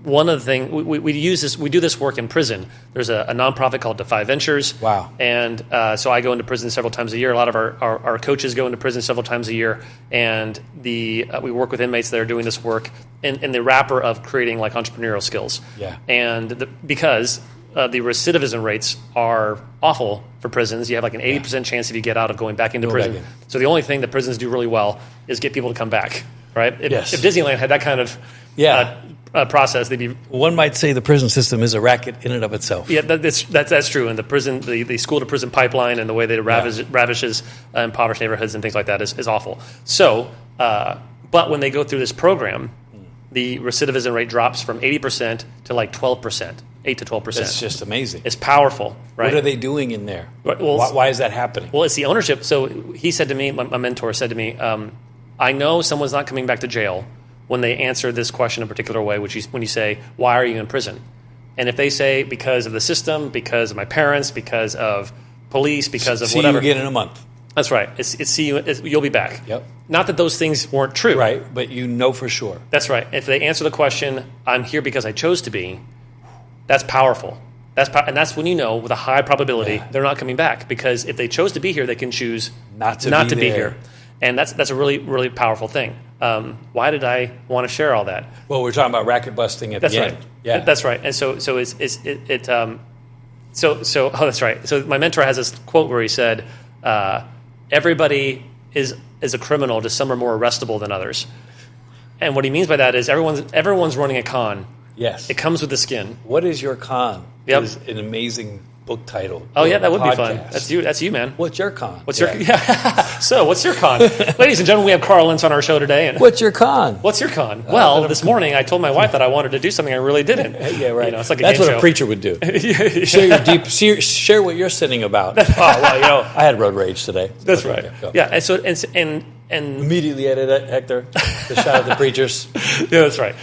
Speaker 2: One of the things we do this work in prison. There's a nonprofit called Defy Ventures.
Speaker 1: Wow.
Speaker 2: And so I go into prison several times a year. A lot of our coaches go into prison several times a year, and we work with inmates that are doing this work in the wrapper of creating like entrepreneurial skills.
Speaker 1: Yeah.
Speaker 2: And because the recidivism rates are awful for prisons. You have like an 80% chance if you get out of going back into prison. So the only thing that prisons do really well is get people to come back. right? If Disneyland had that kind of process, they'd be.
Speaker 1: One might say the prison system is a racket in and of itself.
Speaker 2: Yeah, that's true. And the school to prison pipeline and the way that it ravishes impoverished neighborhoods and things like that is awful. So, but when they go through this program, the recidivism rate drops from 80% to like 12%, 8 to 12%.
Speaker 1: That's just amazing.
Speaker 2: It's powerful, right?
Speaker 1: What are they doing in there?
Speaker 2: Well,
Speaker 1: why is that happening?
Speaker 2: Well, it's the ownership. So he said to me, my mentor said to me, I know someone's not coming back to jail when they answer this question a particular way, which is when you say, why are you in prison? And if they say, because of the system, because of my parents, because of police, because of whatever.
Speaker 1: See you again in a month.
Speaker 2: That's right. You'll be back.
Speaker 1: Yep.
Speaker 2: Not that those things weren't true.
Speaker 1: Right, but you know for sure.
Speaker 2: That's right. If they answer the question, I'm here because I chose to be, that's powerful. And that's when you know with a high probability they're not coming back, because if they chose to be here, they can choose not to be here. And that's a really, really powerful thing. Why did I want to share all that?
Speaker 1: Well, we're talking about racket busting at the end.
Speaker 2: Right. Yeah, that's right. And so that's right. So my mentor has this quote where he said, everybody is a criminal, just some are more arrestable than others. And what he means by that is everyone's running a con.
Speaker 1: Yes.
Speaker 2: It comes with the skin.
Speaker 1: What is your con?
Speaker 2: Yep.
Speaker 1: Is an amazing book title.
Speaker 2: Oh yeah, that would be fun. That's you, man.
Speaker 1: What's your con?
Speaker 2: So what's your con? Ladies and gentlemen, we have Carl Lentz on our show today. And
Speaker 1: what's your con?
Speaker 2: What's your con? Well, this morning I told my wife that I wanted to do something I really didn't.
Speaker 1: Yeah, right.
Speaker 2: It's like
Speaker 1: that's
Speaker 2: game
Speaker 1: what
Speaker 2: show.
Speaker 1: A preacher would do. Share what you're sinning about. Oh well, I had road rage today.
Speaker 2: That's right. Yeah, and
Speaker 1: immediately edit Hector to shout at the preachers.
Speaker 2: Yeah, that's right.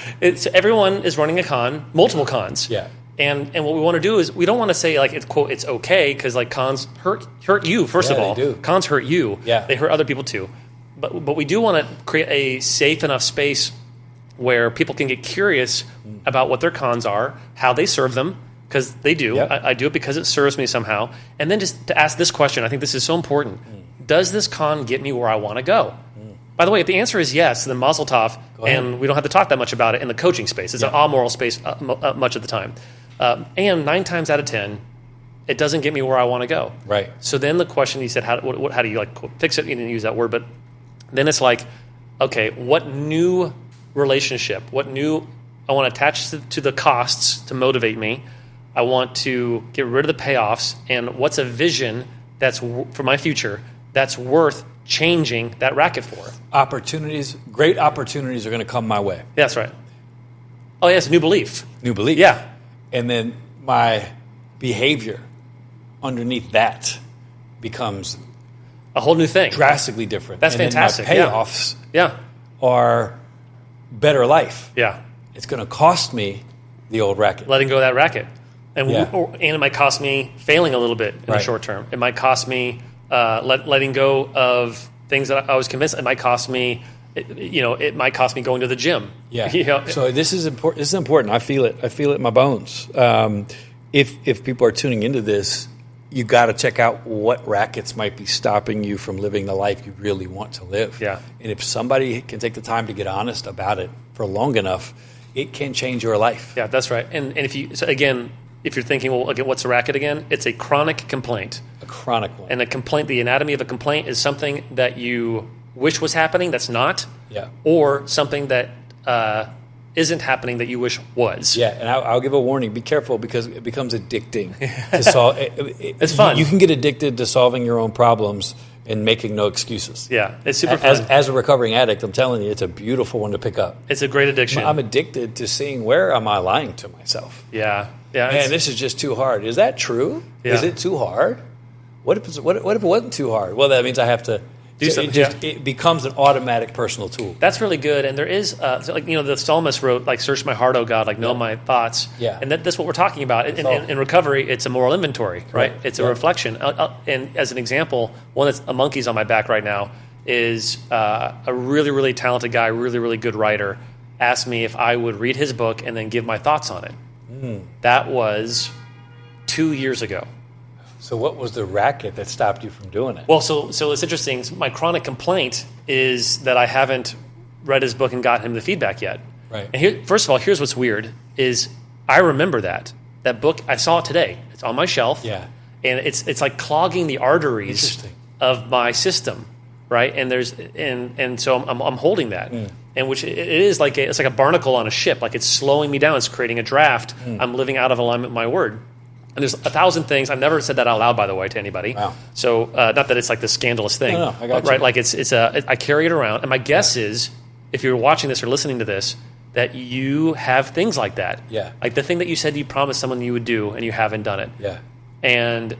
Speaker 2: Everyone is running a con, multiple cons.
Speaker 1: Yeah.
Speaker 2: And what we want to do is we don't want to say like it's quote it's okay, because like cons hurt you first of all.
Speaker 1: They do.
Speaker 2: Cons hurt you.
Speaker 1: Yeah.
Speaker 2: They hurt other people too. But we do want to create a safe enough space where people can get curious about what their cons are, how they serve them, because they do. Yep. I do it because it serves me somehow. And then just to ask this question, I think this is so important. Does this con get me where I want to go? By the way, if the answer is yes, then mazel tov, and we don't have to talk that much about it in the coaching space. It's an amoral space much of the time. And 9 times out of 10, it doesn't get me where I want to go.
Speaker 1: Right.
Speaker 2: So then the question, he said, how do you like fix it? You didn't use that word, but then it's like, okay, what new relationship, I want to attach to the costs to motivate me. I want to get rid of the payoffs, and what's a vision that's for my future that's worth changing that racket for? Great opportunities are going to come my way. That's right. Oh, yes, new belief. Yeah.
Speaker 1: And then my behavior underneath that becomes
Speaker 2: a whole new thing.
Speaker 1: Drastically different.
Speaker 2: That's fantastic.
Speaker 1: My payoffs are better life.
Speaker 2: Yeah.
Speaker 1: It's going to cost me the old racket.
Speaker 2: Letting go of that racket. And it might cost me failing a little bit in the short term. It might cost me letting go of things that I was convinced. It might cost me it might cost me going to the gym.
Speaker 1: Yeah. So this is important. This is important. I feel it in my bones. If people are tuning into this, you got to check out what rackets might be stopping you from living the life you really want to live.
Speaker 2: Yeah.
Speaker 1: And if somebody can take the time to get honest about it for long enough, it can change your life.
Speaker 2: Yeah, that's right. And if you're thinking, well, okay, what's a racket again? It's a chronic complaint.
Speaker 1: A chronic one.
Speaker 2: And a complaint, the anatomy of a complaint is something that you wish was happening that's not, or something that isn't happening that you wish was.
Speaker 1: Yeah, and I'll give a warning. Be careful, because it becomes addicting to solve.
Speaker 2: It's fun.
Speaker 1: You can get addicted to solving your own problems and making no excuses.
Speaker 2: Yeah, it's super fun.
Speaker 1: As a recovering addict, I'm telling you, it's a beautiful one to pick up.
Speaker 2: It's a great addiction.
Speaker 1: I'm addicted to seeing, where am I lying to myself?
Speaker 2: Yeah.
Speaker 1: Man, this is just too hard. Is that true? Yeah. Is it too hard? What if it wasn't too hard? Well, that means I have to do something. It becomes an automatic personal tool.
Speaker 2: That's really good. And there is, the psalmist wrote, like, search my heart, O God, like, know my thoughts.
Speaker 1: Yeah.
Speaker 2: And that's what we're talking about. In recovery, it's a moral inventory, right? It's a reflection. And as an example, one that's a monkey's on my back right now is a really, really talented guy, really, really good writer, asked me if I would read his book and then give my thoughts on it. That was 2 years ago.
Speaker 1: So what was the racket that stopped you from doing it?
Speaker 2: Well, so it's interesting. My chronic complaint is that I haven't read his book and got him the feedback yet.
Speaker 1: Right.
Speaker 2: And first of all, here's what's weird is I remember that book. I saw it today. It's on my shelf.
Speaker 1: Yeah.
Speaker 2: And it's like clogging the arteries of my system, right? And so I'm holding that. and which it is like it's like a barnacle on a ship. Like it's slowing me down. It's creating a draft. I'm living out of alignment with my word. And there's 1,000 things. I've never said that out loud, by the way, to anybody. Wow. So not that it's like this scandalous thing.
Speaker 1: No, I got you.
Speaker 2: Right? Like I carry it around. And my guess is, if you're watching this or listening to this, that you have things like that.
Speaker 1: Yeah.
Speaker 2: Like the thing that you said you promised someone you would do and you haven't done it.
Speaker 1: Yeah.
Speaker 2: And,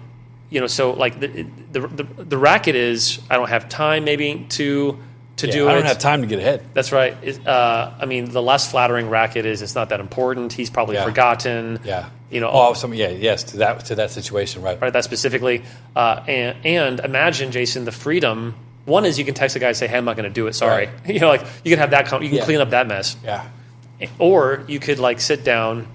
Speaker 2: so like the racket is, I don't have time maybe to do it.
Speaker 1: I don't have time to get ahead.
Speaker 2: That's right. The less flattering racket is it's not that important. He's probably forgotten.
Speaker 1: Yeah.
Speaker 2: Yes,
Speaker 1: to that situation, right.
Speaker 2: Right, that specifically. And imagine, Jason, the freedom. One is you can text a guy and say, hey, I'm not going to do it, sorry. Right. You can have that, you can clean up that mess.
Speaker 1: Yeah.
Speaker 2: Or you could sit down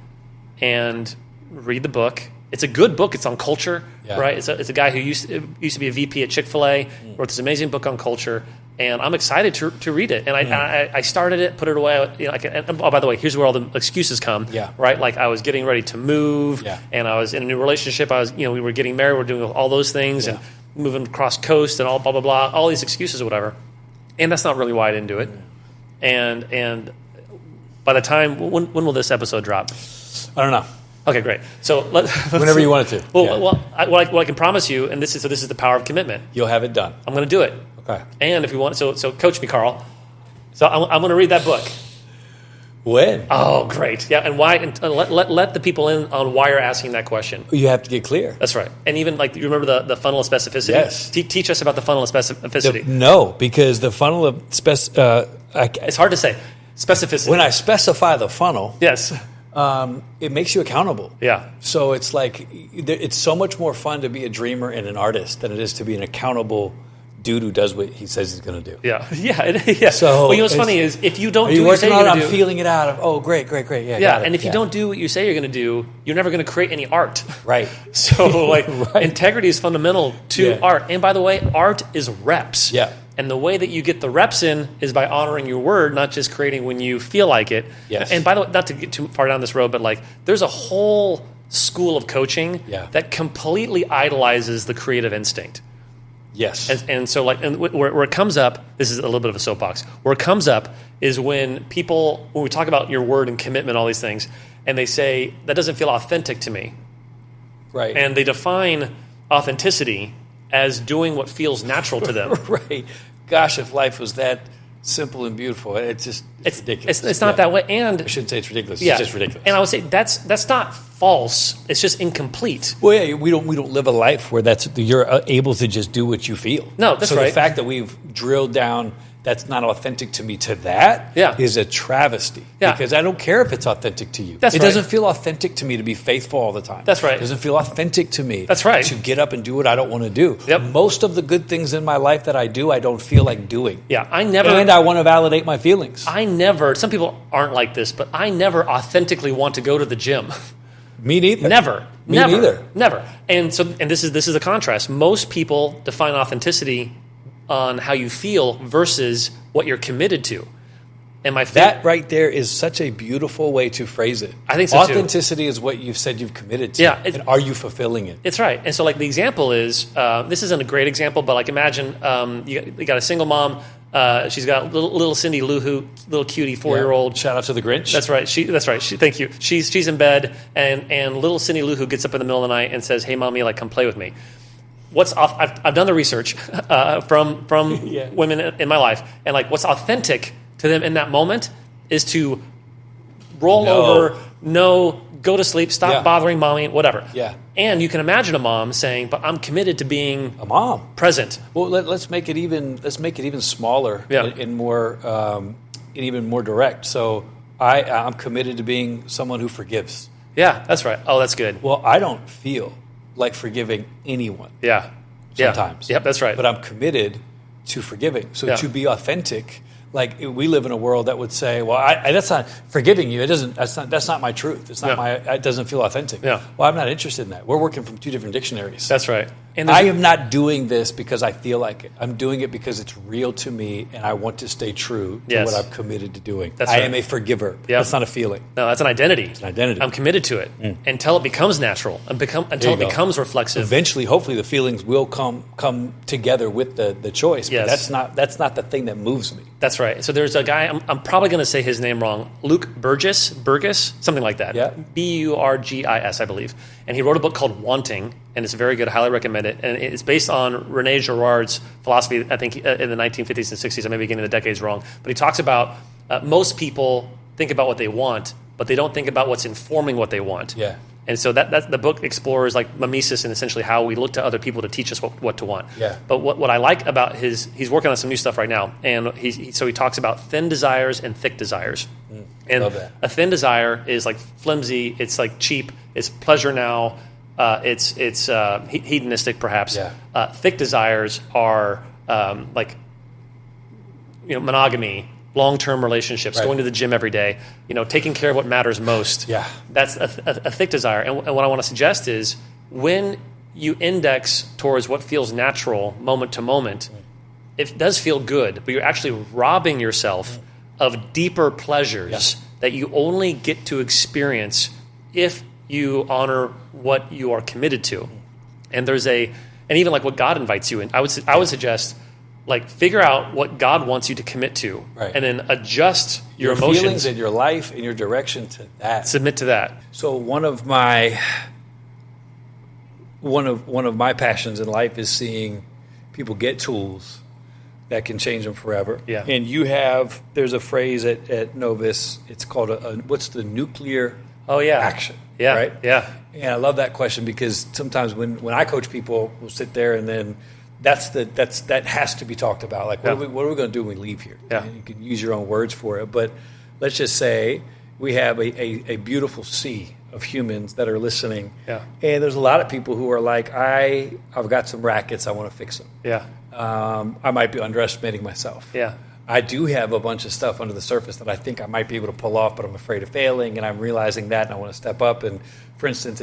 Speaker 2: and read the book. It's a good book. It's on culture, right? It's a guy who used to be a VP at Chick-fil-A, wrote this amazing book on culture, and I'm excited to read it. And I started it, put it away. By the way, here's where all the excuses come.
Speaker 1: Yeah.
Speaker 2: Right. Like I was getting ready to move, and I was in a new relationship. We were getting married. We're doing all those things, and moving across coast, and all blah blah blah. All these excuses or whatever. And that's not really why I didn't do it. And by the time when will this episode drop?
Speaker 1: I don't know.
Speaker 2: Okay, great. So
Speaker 1: whenever you want it to.
Speaker 2: What I can promise you, and this is the power of commitment.
Speaker 1: You'll have it done.
Speaker 2: I'm going to do it.
Speaker 1: Okay.
Speaker 2: And if you want, so coach me, Carl. So I'm going to read that book.
Speaker 1: When?
Speaker 2: Oh, great. Yeah, and why? And let the people in on why you're asking that question.
Speaker 1: You have to get clear.
Speaker 2: That's right. And even you remember the funnel of specificity?
Speaker 1: Yes.
Speaker 2: Teach us about the funnel of specificity.
Speaker 1: No, because the funnel of
Speaker 2: it's hard to say. Specificity.
Speaker 1: When I specify the funnel,
Speaker 2: yes,
Speaker 1: it makes you accountable.
Speaker 2: Yeah.
Speaker 1: So it's it's so much more fun to be a dreamer and an artist than it is to be an accountable dude who does what he says he's going to do.
Speaker 2: Yeah. Yeah.
Speaker 1: So
Speaker 2: what's funny is if you don't do what you say you're going to do.
Speaker 1: I'm feeling it out of, great. Yeah.
Speaker 2: Yeah. And if you don't do what you say you're going to do, you're never going to create any art.
Speaker 1: Right.
Speaker 2: So integrity is fundamental to art. And by the way, art is reps.
Speaker 1: Yeah.
Speaker 2: And the way that you get the reps in is by honoring your word, not just creating when you feel like it.
Speaker 1: Yes.
Speaker 2: And by the way, not to get too far down this road, but there's a whole school of coaching that completely idolizes the creative instinct.
Speaker 1: Yes.
Speaker 2: And so where it comes up, this is a little bit of a soapbox. Where it comes up is when we talk about your word and commitment, all these things, and they say, that doesn't feel authentic to me.
Speaker 1: Right.
Speaker 2: And they define authenticity as doing what feels natural to them.
Speaker 1: Right. Gosh, if life was that simple and beautiful, it's ridiculous.
Speaker 2: It's not that way. And
Speaker 1: I shouldn't say it's ridiculous.
Speaker 2: Yeah.
Speaker 1: It's just ridiculous.
Speaker 2: And I would say that's not false. It's just incomplete.
Speaker 1: Well, yeah, we don't live a life where you're able to just do what you feel.
Speaker 2: No, that's right.
Speaker 1: So the fact that we've drilled down that's not authentic to me to that is a travesty.
Speaker 2: Yeah.
Speaker 1: Because I don't care if it's authentic to you.
Speaker 2: It
Speaker 1: doesn't feel authentic to me to be faithful all the time.
Speaker 2: That's right.
Speaker 1: It doesn't feel authentic to me
Speaker 2: to
Speaker 1: get up and do what I don't want to do.
Speaker 2: Yep.
Speaker 1: Most of the good things in my life that I do, I don't feel like doing.
Speaker 2: Yeah,
Speaker 1: And I want to validate my feelings.
Speaker 2: Some people aren't like this, but I never authentically want to go to the gym.
Speaker 1: Me neither.
Speaker 2: Never.
Speaker 1: Me neither.
Speaker 2: Never. And this is a contrast. Most people define authenticity on how you feel versus what you're committed to. And
Speaker 1: that right there is such a beautiful way to phrase it.
Speaker 2: I think so too.
Speaker 1: Authenticity is what you've said you've committed to.
Speaker 2: Yeah.
Speaker 1: And are you fulfilling it?
Speaker 2: It's right. And so the example is, this isn't a great example, but imagine you got a single mom. She's got little Cindy Lou Who, little cutie 4-year-old.
Speaker 1: Shout out to the Grinch.
Speaker 2: That's right. Thank you. She's in bed, and little Cindy Lou Who gets up in the middle of the night and says, "Hey, mommy, come play with me." I've done the research from women in my life, and what's authentic to them in that moment is to roll over, go to sleep, stop bothering mommy, whatever.
Speaker 1: Yeah.
Speaker 2: And you can imagine a mom saying, "But I'm committed to being
Speaker 1: a mom,
Speaker 2: present."
Speaker 1: Well, let's make it even smaller and more and even more direct. So I'm committed to being someone who forgives.
Speaker 2: Yeah, that's right. Oh, that's good.
Speaker 1: Well, I don't feel like forgiving anyone.
Speaker 2: Yeah.
Speaker 1: Sometimes.
Speaker 2: Yep, that's right.
Speaker 1: But I'm committed to forgiving. So to be authentic, we live in a world that would say, well, that's not forgiving you. That's not my truth. It's not it doesn't feel authentic.
Speaker 2: Yeah.
Speaker 1: Well, I'm not interested in that. We're working from two different dictionaries.
Speaker 2: That's right.
Speaker 1: And I am not doing this because I feel like it. I'm doing it because it's real to me and I want to stay true to what I've committed to doing. I am a forgiver. Yep. That's not a feeling.
Speaker 2: No, that's an identity.
Speaker 1: It's an identity.
Speaker 2: I'm committed to it until it becomes natural until it becomes reflexive.
Speaker 1: Eventually, hopefully, the feelings will come together with the choice.
Speaker 2: Yes.
Speaker 1: But that's not the thing that moves me.
Speaker 2: That's right. right. So there's a guy, I'm probably going to say his name wrong, Luke Burgess, something like that.
Speaker 1: Yeah.
Speaker 2: Burgis, I believe. And he wrote a book called Wanting, and it's very good. I highly recommend it. And it's based on René Girard's philosophy, I think, in the 1950s and 60s. I may be getting the decades wrong. But he talks about most people think about what they want, but they don't think about what's informing what they want.
Speaker 1: Yeah.
Speaker 2: And so that the book explores like mimesis and essentially how we look to other people to teach us what to want.
Speaker 1: Yeah.
Speaker 2: But what I like about he's working on some new stuff right now, and he talks about thin desires and thick desires. And
Speaker 1: love that.
Speaker 2: A thin desire is like flimsy, it's like cheap, it's pleasure now, it's hedonistic perhaps.
Speaker 1: Yeah.
Speaker 2: Thick desires are like monogamy, long-term relationships,
Speaker 1: right.
Speaker 2: going to the gym every day, taking care of what matters most.
Speaker 1: Yeah.
Speaker 2: That's a thick desire. And what I want to suggest is when you index towards what feels natural moment to moment, it does feel good, but you're actually robbing yourself of deeper pleasures that you only get to experience if you honor what you are committed to. And and even like what God invites you in, I would suggest, like, figure out what God wants you to commit to,
Speaker 1: right.
Speaker 2: and then adjust your
Speaker 1: feelings
Speaker 2: emotions
Speaker 1: and your life and your direction to that.
Speaker 2: Submit to that.
Speaker 1: So one of my passions in life is seeing people get tools that can change them forever.
Speaker 2: Yeah.
Speaker 1: And there's a phrase at Novus. It's called what's the nuclear action?
Speaker 2: Yeah.
Speaker 1: Right.
Speaker 2: Yeah.
Speaker 1: And I love that question because sometimes when I coach people, we'll sit there and then. That has to be talked about. Like, what are we going to do when we leave here?
Speaker 2: Yeah.
Speaker 1: And you can use your own words for it. But let's just say we have a beautiful sea of humans that are listening.
Speaker 2: Yeah.
Speaker 1: And there's a lot of people who are like, I've got some rackets, I want to fix them.
Speaker 2: Yeah.
Speaker 1: I might be underestimating myself.
Speaker 2: Yeah.
Speaker 1: I do have a bunch of stuff under the surface that I think I might be able to pull off, but I'm afraid of failing, and I'm realizing that, and I want to step up. And for instance,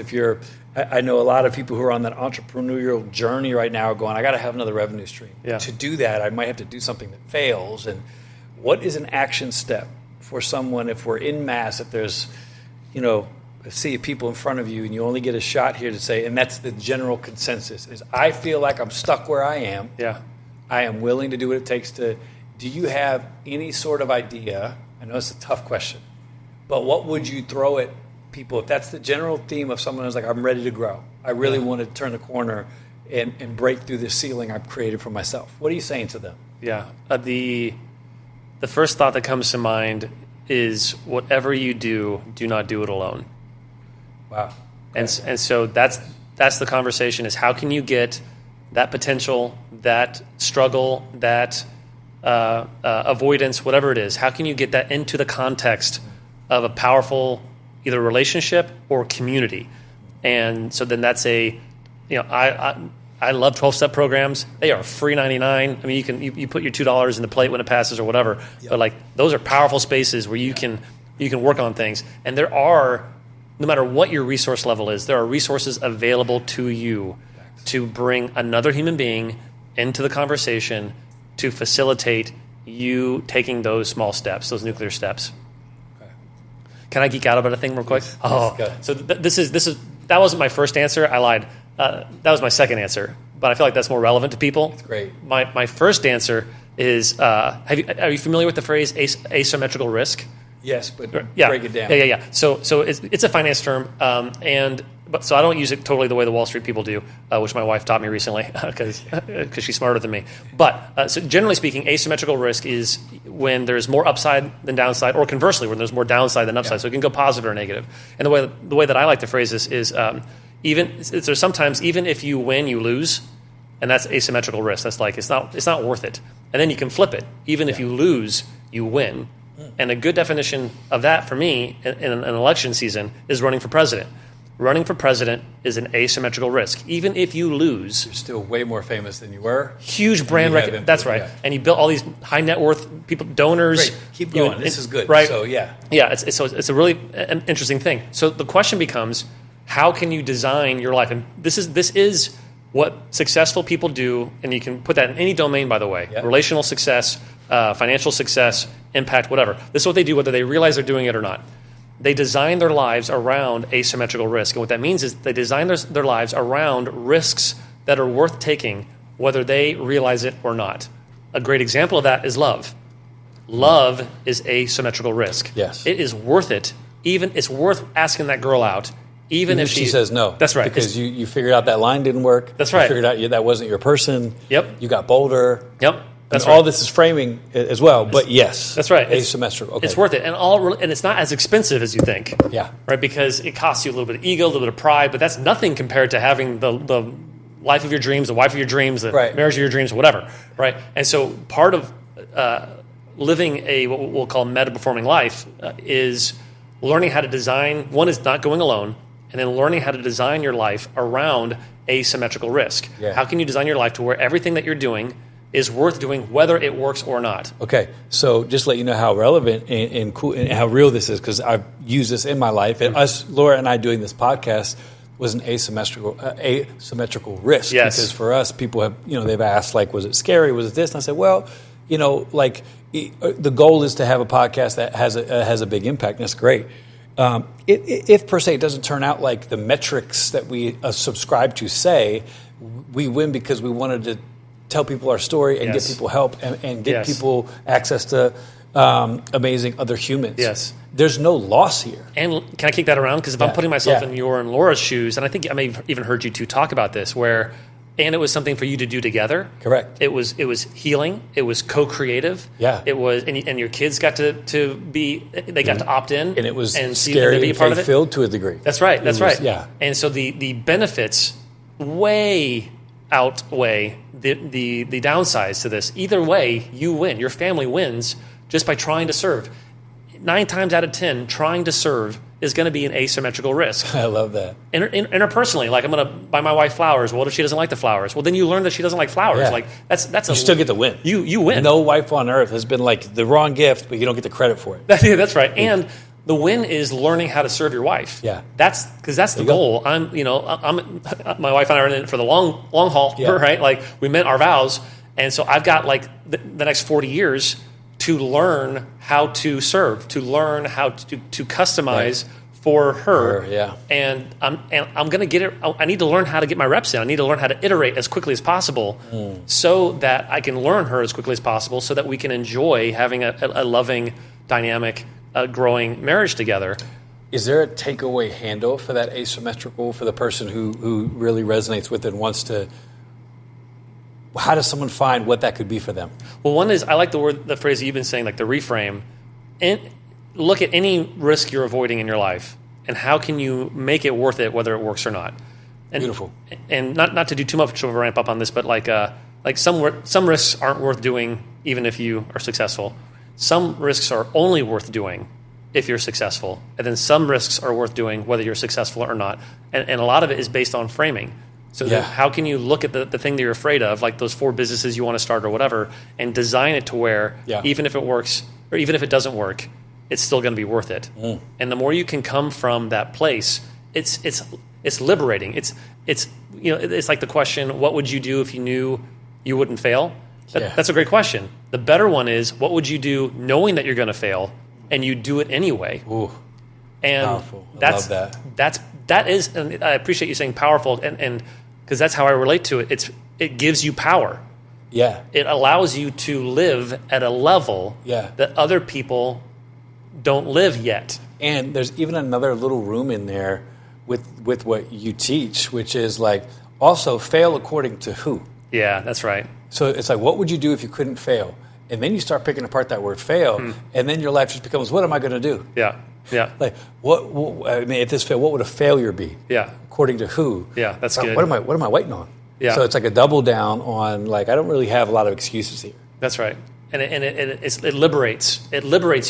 Speaker 1: I know a lot of people who are on that entrepreneurial journey right now are going, I got to have another revenue stream.
Speaker 2: Yeah.
Speaker 1: To do that, I might have to do something that fails. And what is an action step for someone if we're in mass, if there's, a sea of people in front of you, and you only get a shot here to say, and that's the general consensus, is I feel like I'm stuck where I am.
Speaker 2: Yeah.
Speaker 1: I am willing to do what it takes to. Do you have any sort of idea? I know it's a tough question, but what would you throw at people if that's the general theme of someone who's like, I'm ready to grow. I really want to turn the corner and break through this ceiling I've created for myself. What are you saying to them?
Speaker 2: Yeah. The first thought that comes to mind is whatever you do not do it alone.
Speaker 1: Wow. Okay.
Speaker 2: And so that's the conversation, is how can you get that potential, that struggle, that avoidance, whatever it is, how can you get that into the context of a powerful either relationship or community? And so then that's I love 12-step programs. They are free 99. I mean, you put your $2 in the plate when it passes or whatever. Yep. But like those are powerful spaces where you can work on things. And there are, no matter what your resource level is, there are resources available to you to bring another human being into the conversation to facilitate you taking those small steps, those nuclear steps. Okay. Can I geek out about a thing real quick? So that wasn't my first answer. I lied. That was my second answer, but I feel like that's more relevant to people.
Speaker 1: That's great.
Speaker 2: My first answer is, are you familiar with the phrase asymmetrical risk?
Speaker 1: Yes, but
Speaker 2: yeah.
Speaker 1: Break it down.
Speaker 2: Yeah. So it's a finance term, so I don't use it totally the way the Wall Street people do, which my wife taught me recently because she's smarter than me. But so generally speaking, asymmetrical risk is when there's more upside than downside, or conversely, when there's more downside than upside. Yeah. So it can go positive or negative. And the way that I like to phrase this is there's sometimes even if you win, you lose, and that's asymmetrical risk. That's like it's not worth it. And then you can flip it. Even if you lose, you win. And a good definition of that for me in an election season is running for president. Running for president is an asymmetrical risk. Even if you lose,
Speaker 1: you're still way more famous than you were.
Speaker 2: Huge brand recognition. That's right. Yeah. And you built all these high net worth people, donors.
Speaker 1: Great. Keep going. This is good.
Speaker 2: Right.
Speaker 1: So yeah.
Speaker 2: It's a really interesting thing. So the question becomes, how can you design your life? And this is what successful people do, and you can put that in any domain, by the way. Yep. Relational success, financial success, impact, whatever. This is what they do, whether they realize they're doing it or not. They design their lives around asymmetrical risk. And what that means is they design their lives around risks that are worth taking, whether they realize it or not. A great example of that is love. Love is asymmetrical risk.
Speaker 1: Yes.
Speaker 2: It is worth it. It's worth asking that girl out. Even if
Speaker 1: she says no.
Speaker 2: That's right.
Speaker 1: Because you figured out that line didn't work.
Speaker 2: That's right.
Speaker 1: You figured out that wasn't your person.
Speaker 2: Yep.
Speaker 1: You got bolder.
Speaker 2: Yep. That's
Speaker 1: right. All this is framing as well. But yes.
Speaker 2: That's right.
Speaker 1: Asymmetrical. Okay.
Speaker 2: It's worth it. And it's not as expensive as you think.
Speaker 1: Yeah.
Speaker 2: Right? Because it costs you a little bit of ego, a little bit of pride, but that's nothing compared to having the life of your dreams, the wife of your dreams, the marriage of your dreams, whatever. Right? And so part of living what we'll call meta-performing life is learning how to design. One is not going alone. And then learning how to design your life around asymmetrical risk.
Speaker 1: Yeah.
Speaker 2: How can you design your life to where everything that you're doing is worth doing, whether it works or not?
Speaker 1: Okay, so just to let you know how relevant and cool and how real this is, because I've used this in my life. And Laura and I doing this podcast was an asymmetrical risk.
Speaker 2: Yes.
Speaker 1: Because for us, people have, they've asked, like, was it scary? Was it this? And I said, well, the goal is to have a podcast that has a big impact, and that's great. If per se it doesn't turn out like the metrics that we subscribe to say, we win because we wanted to tell people our story and get people help and get people access to amazing other humans.
Speaker 2: Yes.
Speaker 1: There's no loss here.
Speaker 2: And can I kick that around? Because if I'm putting myself in your and Laura's shoes, and I think I may have even heard you two talk about this, and it was something for you to do together.
Speaker 1: Correct.
Speaker 2: It was healing. It was co-creative.
Speaker 1: Yeah.
Speaker 2: It was, and your kids got to got to opt in,
Speaker 1: and it was
Speaker 2: and
Speaker 1: scary
Speaker 2: and part of it.
Speaker 1: Filled to a degree.
Speaker 2: That's right. That's right.
Speaker 1: Yeah.
Speaker 2: And so the benefits way outweigh the downsides to this. Either way, you win. Your family wins just by trying to serve. 9 times out of 10, trying to serve is going to be an asymmetrical risk.
Speaker 1: I love that.
Speaker 2: Interpersonally, like I'm going to buy my wife flowers. Well, what if she doesn't like the flowers? Well, then you learn that she doesn't like flowers.
Speaker 1: Yeah.
Speaker 2: Like that's
Speaker 1: you still get the win.
Speaker 2: You win.
Speaker 1: No wife on earth has been like the wrong gift, but you don't get the credit for it.
Speaker 2: That's right. And the win is learning how to serve your wife.
Speaker 1: Yeah.
Speaker 2: That's the goal. I'm my wife and I are in it for the long haul, right? Like we meant our vows. And so I've got like the next 40 years to learn how to serve, to learn how to customize for her.
Speaker 1: Yeah.
Speaker 2: And I'm going to get it. I need to learn how to get my reps in. I need to learn how to iterate as quickly as possible so that I can learn her as quickly as possible so that we can enjoy having a loving, dynamic, growing marriage together.
Speaker 1: Is there a takeaway handle for that asymmetrical for the person who really resonates with it and wants to? How does someone find what that could be for them?
Speaker 2: Well, one is I like the phrase that you've been saying, like the reframe. And look at any risk you're avoiding in your life, and how can you make it worth it, whether it works or not. And,
Speaker 1: beautiful.
Speaker 2: And not to do too much of a ramp up on this, but like some risks aren't worth doing even if you are successful. Some risks are only worth doing if you're successful, and then some risks are worth doing whether you're successful or not. And a lot of it is based on framing. So how can you look at the thing that you're afraid of, like those 4 businesses you want to start or whatever, and design it to where even if it works or even if it doesn't work, it's still going to be worth it. And the more you can come from that place, it's liberating. It's like the question, what would you do if you knew you wouldn't fail? That's a great question. The better one is, what would you do knowing that you're going to fail and you do it anyway?
Speaker 1: Ooh,
Speaker 2: and
Speaker 1: powerful. I love that.
Speaker 2: That is, and I appreciate you saying powerful, and because that's how I relate to it. It gives you power.
Speaker 1: Yeah.
Speaker 2: It allows you to live at a level that other people don't live yet.
Speaker 1: And there's even another little room in there with what you teach, which is like also fail according to who.
Speaker 2: Yeah, that's right.
Speaker 1: So it's like, what would you do if you couldn't fail? And then you start picking apart that word fail, and then your life just becomes, what am I going to do?
Speaker 2: Yeah. Yeah.
Speaker 1: Like if this failed, what would a failure be?
Speaker 2: Yeah.
Speaker 1: According to who?
Speaker 2: Yeah, that's good.
Speaker 1: What am I waiting on?
Speaker 2: Yeah.
Speaker 1: So it's like a double down on like I don't really have a lot of excuses here.
Speaker 2: That's right. And it liberates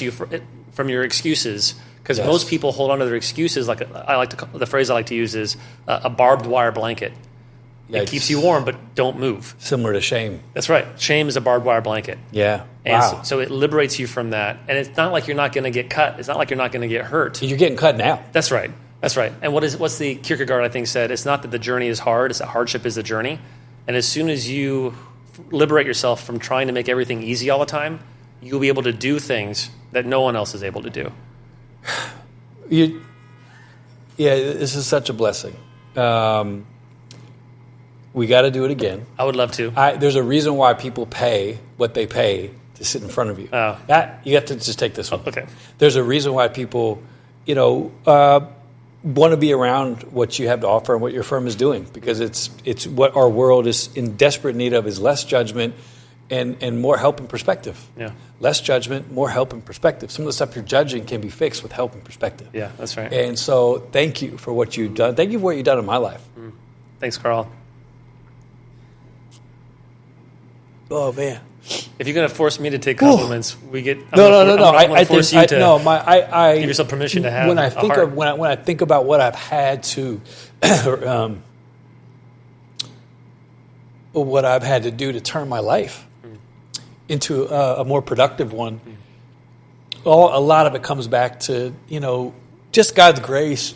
Speaker 2: you from your excuses, because most people hold on to their excuses. Like the phrase I like to use is a barbed wire blanket. It keeps you warm, but don't move.
Speaker 1: Similar to shame.
Speaker 2: That's right. Shame is a barbed wire blanket.
Speaker 1: Yeah.
Speaker 2: And so it liberates you from that. And it's not like you're not going to get cut. It's not like you're not going to get hurt.
Speaker 1: You're getting cut now.
Speaker 2: That's right. That's right. And what's the Kierkegaard, I think, said? It's not that the journey is hard. It's that hardship is the journey. And as soon as you liberate yourself from trying to make everything easy all the time, you'll be able to do things that no one else is able to do.
Speaker 1: This is such a blessing. We got to do it again.
Speaker 2: I would love to.
Speaker 1: There's a reason why people pay what they pay to sit in front of you.
Speaker 2: Oh.
Speaker 1: You have to just take this one.
Speaker 2: Okay.
Speaker 1: There's a reason why people, want to be around what you have to offer and what your firm is doing, because it's what our world is in desperate need of, is less judgment and more help and perspective.
Speaker 2: Yeah.
Speaker 1: Less judgment, more help and perspective. Some of the stuff you're judging can be fixed with help and perspective.
Speaker 2: Yeah, that's right.
Speaker 1: And so thank you for what you've done. Thank you for what you've done in my life.
Speaker 2: Thanks, Carl.
Speaker 1: Oh, man.
Speaker 2: If you're going to force me to take compliments, we get.
Speaker 1: No.
Speaker 2: I'm going to force you to
Speaker 1: give
Speaker 2: yourself permission to have
Speaker 1: when I
Speaker 2: a
Speaker 1: think
Speaker 2: heart.
Speaker 1: when I think about what I've had to, what I've had to do to turn my life into a more productive one, a lot of it comes back to just God's grace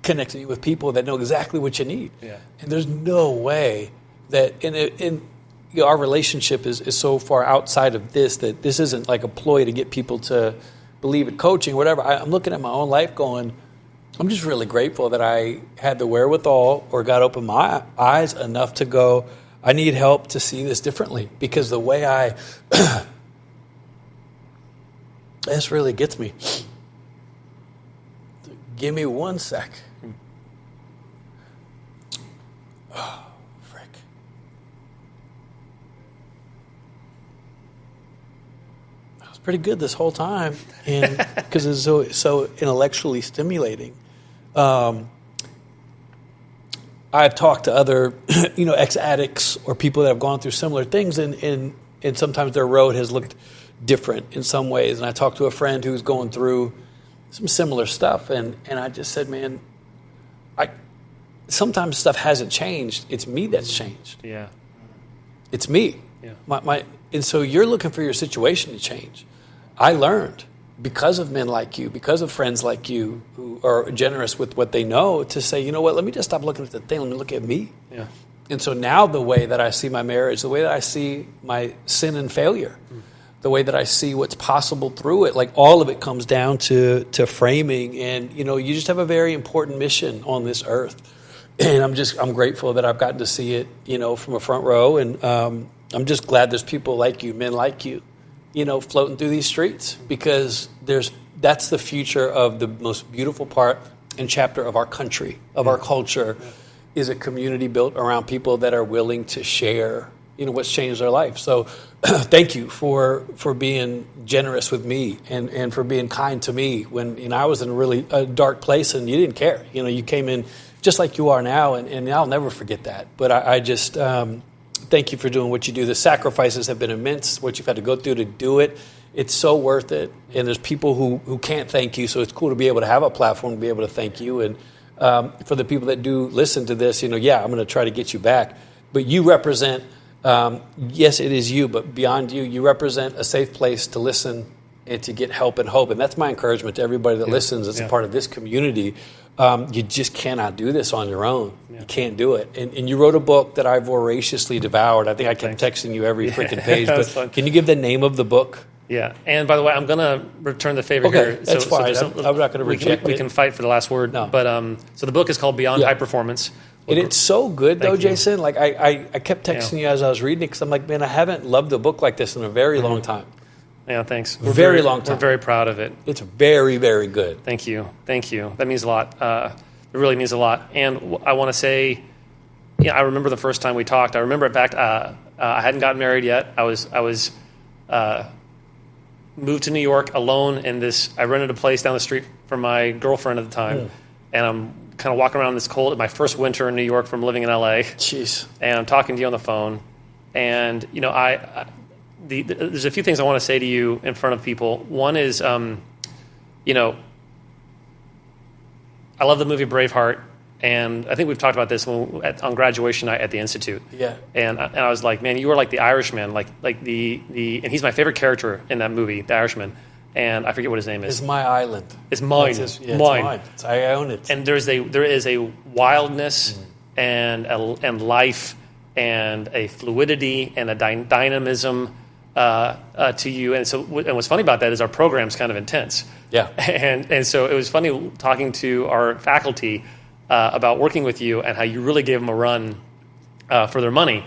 Speaker 1: connecting you with people that know exactly what you need.
Speaker 2: Yeah.
Speaker 1: And there's no way that our relationship is so far outside of this that this isn't like a ploy to get people to believe in coaching or whatever. I'm looking at my own life going, I'm just really grateful that I had the wherewithal or got open my eyes enough to go, I need help to see this differently, because the way this really gets me. Give me one sec. Oh, frick. I was pretty good this whole time, and because it's so intellectually stimulating. I've talked to other, ex-addicts or people that have gone through similar things, and sometimes their road has looked different in some ways. And I talked to a friend who's going through some similar stuff, and I just said, man, sometimes stuff hasn't changed. It's me that's changed.
Speaker 2: Yeah.
Speaker 1: It's me.
Speaker 2: Yeah.
Speaker 1: And so you're looking for your situation to change. I learned, because of men like you, because of friends like you who are generous with what they know, to say, you know what, let me just stop looking at the thing, let me look at me.
Speaker 2: Yeah.
Speaker 1: And so now the way that I see my marriage, the way that I see my sin and failure, the way that I see what's possible through it, like all of it comes down to framing. And, you just have a very important mission on this earth. And I'm grateful that I've gotten to see it, from a front row. And I'm just glad there's people like you, men like you, floating through these streets, because that's the future of the most beautiful part and chapter of our country, of our culture, is a community built around people that are willing to share, what's changed their life. So thank you for being generous with me and for being kind to me when I was in a really dark place and you didn't care. You came in just like you are now, and I'll never forget that. But I just thank you for doing what you do. The sacrifices have been immense, what you've had to go through to do it. It's so worth it. And there's people who can't thank you, so it's cool to be able to have a platform to be able to thank you. And for the people that do listen to this, I'm going to try to get you back. But you represent, yes, it is you, but beyond you, you represent a safe place to listen and to get help and hope. And that's my encouragement to everybody that listens as a part of this community. You just cannot do this on your own. Yeah. You can't do it. And you wrote a book that I've voraciously devoured. I think I kept texting you every freaking page. But can you give the name of the book?
Speaker 2: Yeah. And by the way, I'm going to return the favor here.
Speaker 1: That's fine. I'm not going to reject it.
Speaker 2: We can fight for the last word.
Speaker 1: No.
Speaker 2: But so the book is called Beyond High Performance.
Speaker 1: And it's so good, though, Jason. Like I kept texting you as I was reading it, because I'm like, man, I haven't loved a book like this in a very long time.
Speaker 2: Yeah, thanks.
Speaker 1: We're very long time.
Speaker 2: We're very proud of it.
Speaker 1: It's very, very good.
Speaker 2: Thank you. That means a lot. It really means a lot. And I want to say, I remember the first time we talked. I remember, in fact, I hadn't gotten married yet. I was moved to New York alone in this. I rented a place down the street from my girlfriend at the time, and I'm kind of walking around this cold. My first winter in New York from living in LA.
Speaker 1: Jeez.
Speaker 2: And I'm talking to you on the phone, and there's a few things I want to say to you in front of people. One is, I love the movie Braveheart, and I think we've talked about this on graduation night at the Institute.
Speaker 1: Yeah.
Speaker 2: And I was like, man, you were like the Irishman, like the and he's my favorite character in that movie, the Irishman. And I forget what his name is.
Speaker 1: It's My Island.
Speaker 2: It's mine.
Speaker 1: It's mine. I own it.
Speaker 2: And there is a wildness and life and a fluidity and a dynamism to you. And so, and what's funny about that is our program's kind of intense.
Speaker 1: Yeah.
Speaker 2: And so it was funny talking to our faculty about working with you and how you really gave them a run for their money.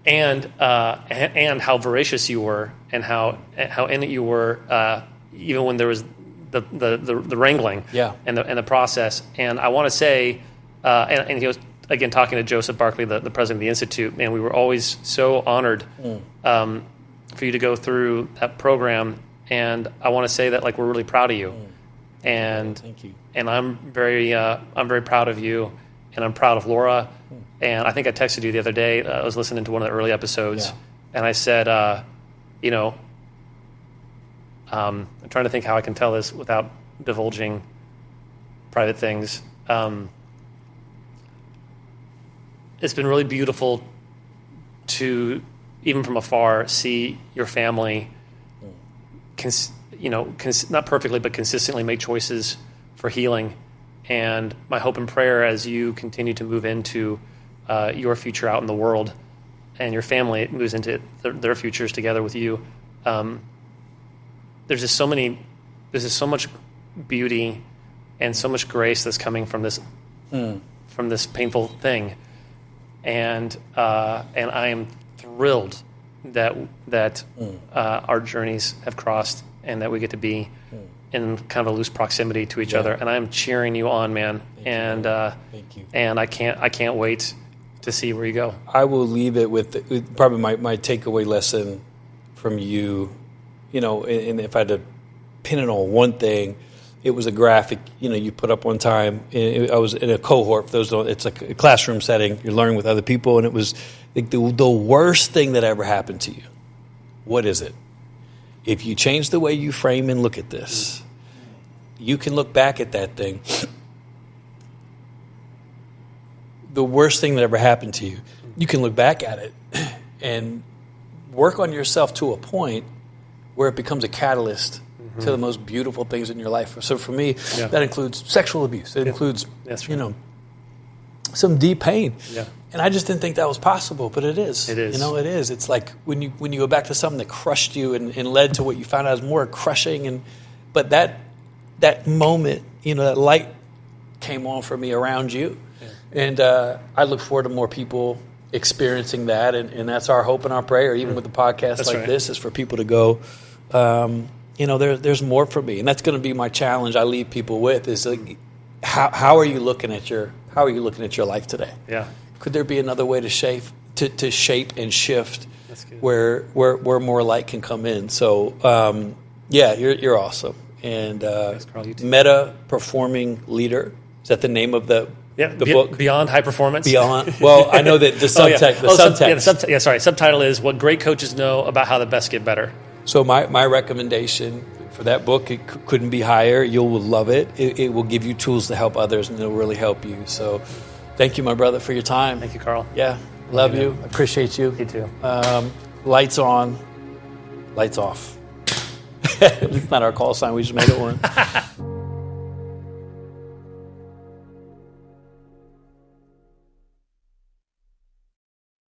Speaker 2: and how voracious you were, and how in it you were, even when there was the wrangling, and the process. And I want to say, and he was again talking to Joseph Barkley, the president of the Institute, and we were always so honored for you to go through that program. And I want to say that we're really proud of you, and
Speaker 1: thank you.
Speaker 2: And I'm very proud of you, and I'm proud of Laura. And I think I texted you the other day. I was listening to one of the early episodes, and I said, I'm trying to think how I can tell this without divulging private things. It's been really beautiful to, even from afar, see your family, not perfectly, but consistently make choices for healing. And my hope and prayer as you continue to move into your future out in the world, and your family moves into their futures together with you, there's just so much beauty and so much grace that's coming from this painful thing. And I am thrilled that our journeys have crossed, and that we get to be in kind of a loose proximity to each other. And I'm cheering you on, man. Thank you. And I can't wait to see where you go.
Speaker 1: I will leave it with probably my takeaway lesson from you. And if I had to pin it on one thing, it was a graphic, you put up one time. I was in a cohort. It's like a classroom setting. You're learning with other people, and it was like the worst thing that ever happened to you. What is it? If you change the way you frame and look at this, you can look back at that thing. The worst thing that ever happened to you, you can look back at it and work on yourself to a point where it becomes a catalyst to the most beautiful things in your life. So for me, that includes sexual abuse. It includes, some deep pain. Yeah. And I just didn't think that was possible, but it is. It is. It is. It's like when you go back to something that crushed you and led to what you found out is more crushing. But that moment, that light came on for me around you. Yeah. And I look forward to more people experiencing that. And that's our hope and our prayer, even with the podcast this, is for people to go, there's more for me. And that's going to be my challenge I leave people with is like, how are you looking at your life today? Yeah. Could there be another way to shape and shift where more light can come in? So you're awesome. And Meta Performing Leader, is that the name of the book?
Speaker 2: Beyond High Performance.
Speaker 1: Beyond. Well, I know that the subtext.
Speaker 2: Subtitle is What Great Coaches Know About How the Best Get Better.
Speaker 1: So my recommendation for that book, it couldn't be higher. You'll love it. It will give you tools to help others, and it'll really help you. So thank you, my brother, for your time.
Speaker 2: Thank you, Carl.
Speaker 1: Yeah, love you. Appreciate you.
Speaker 2: You too.
Speaker 1: Lights on, lights off. It's not our call sign. We just made it one.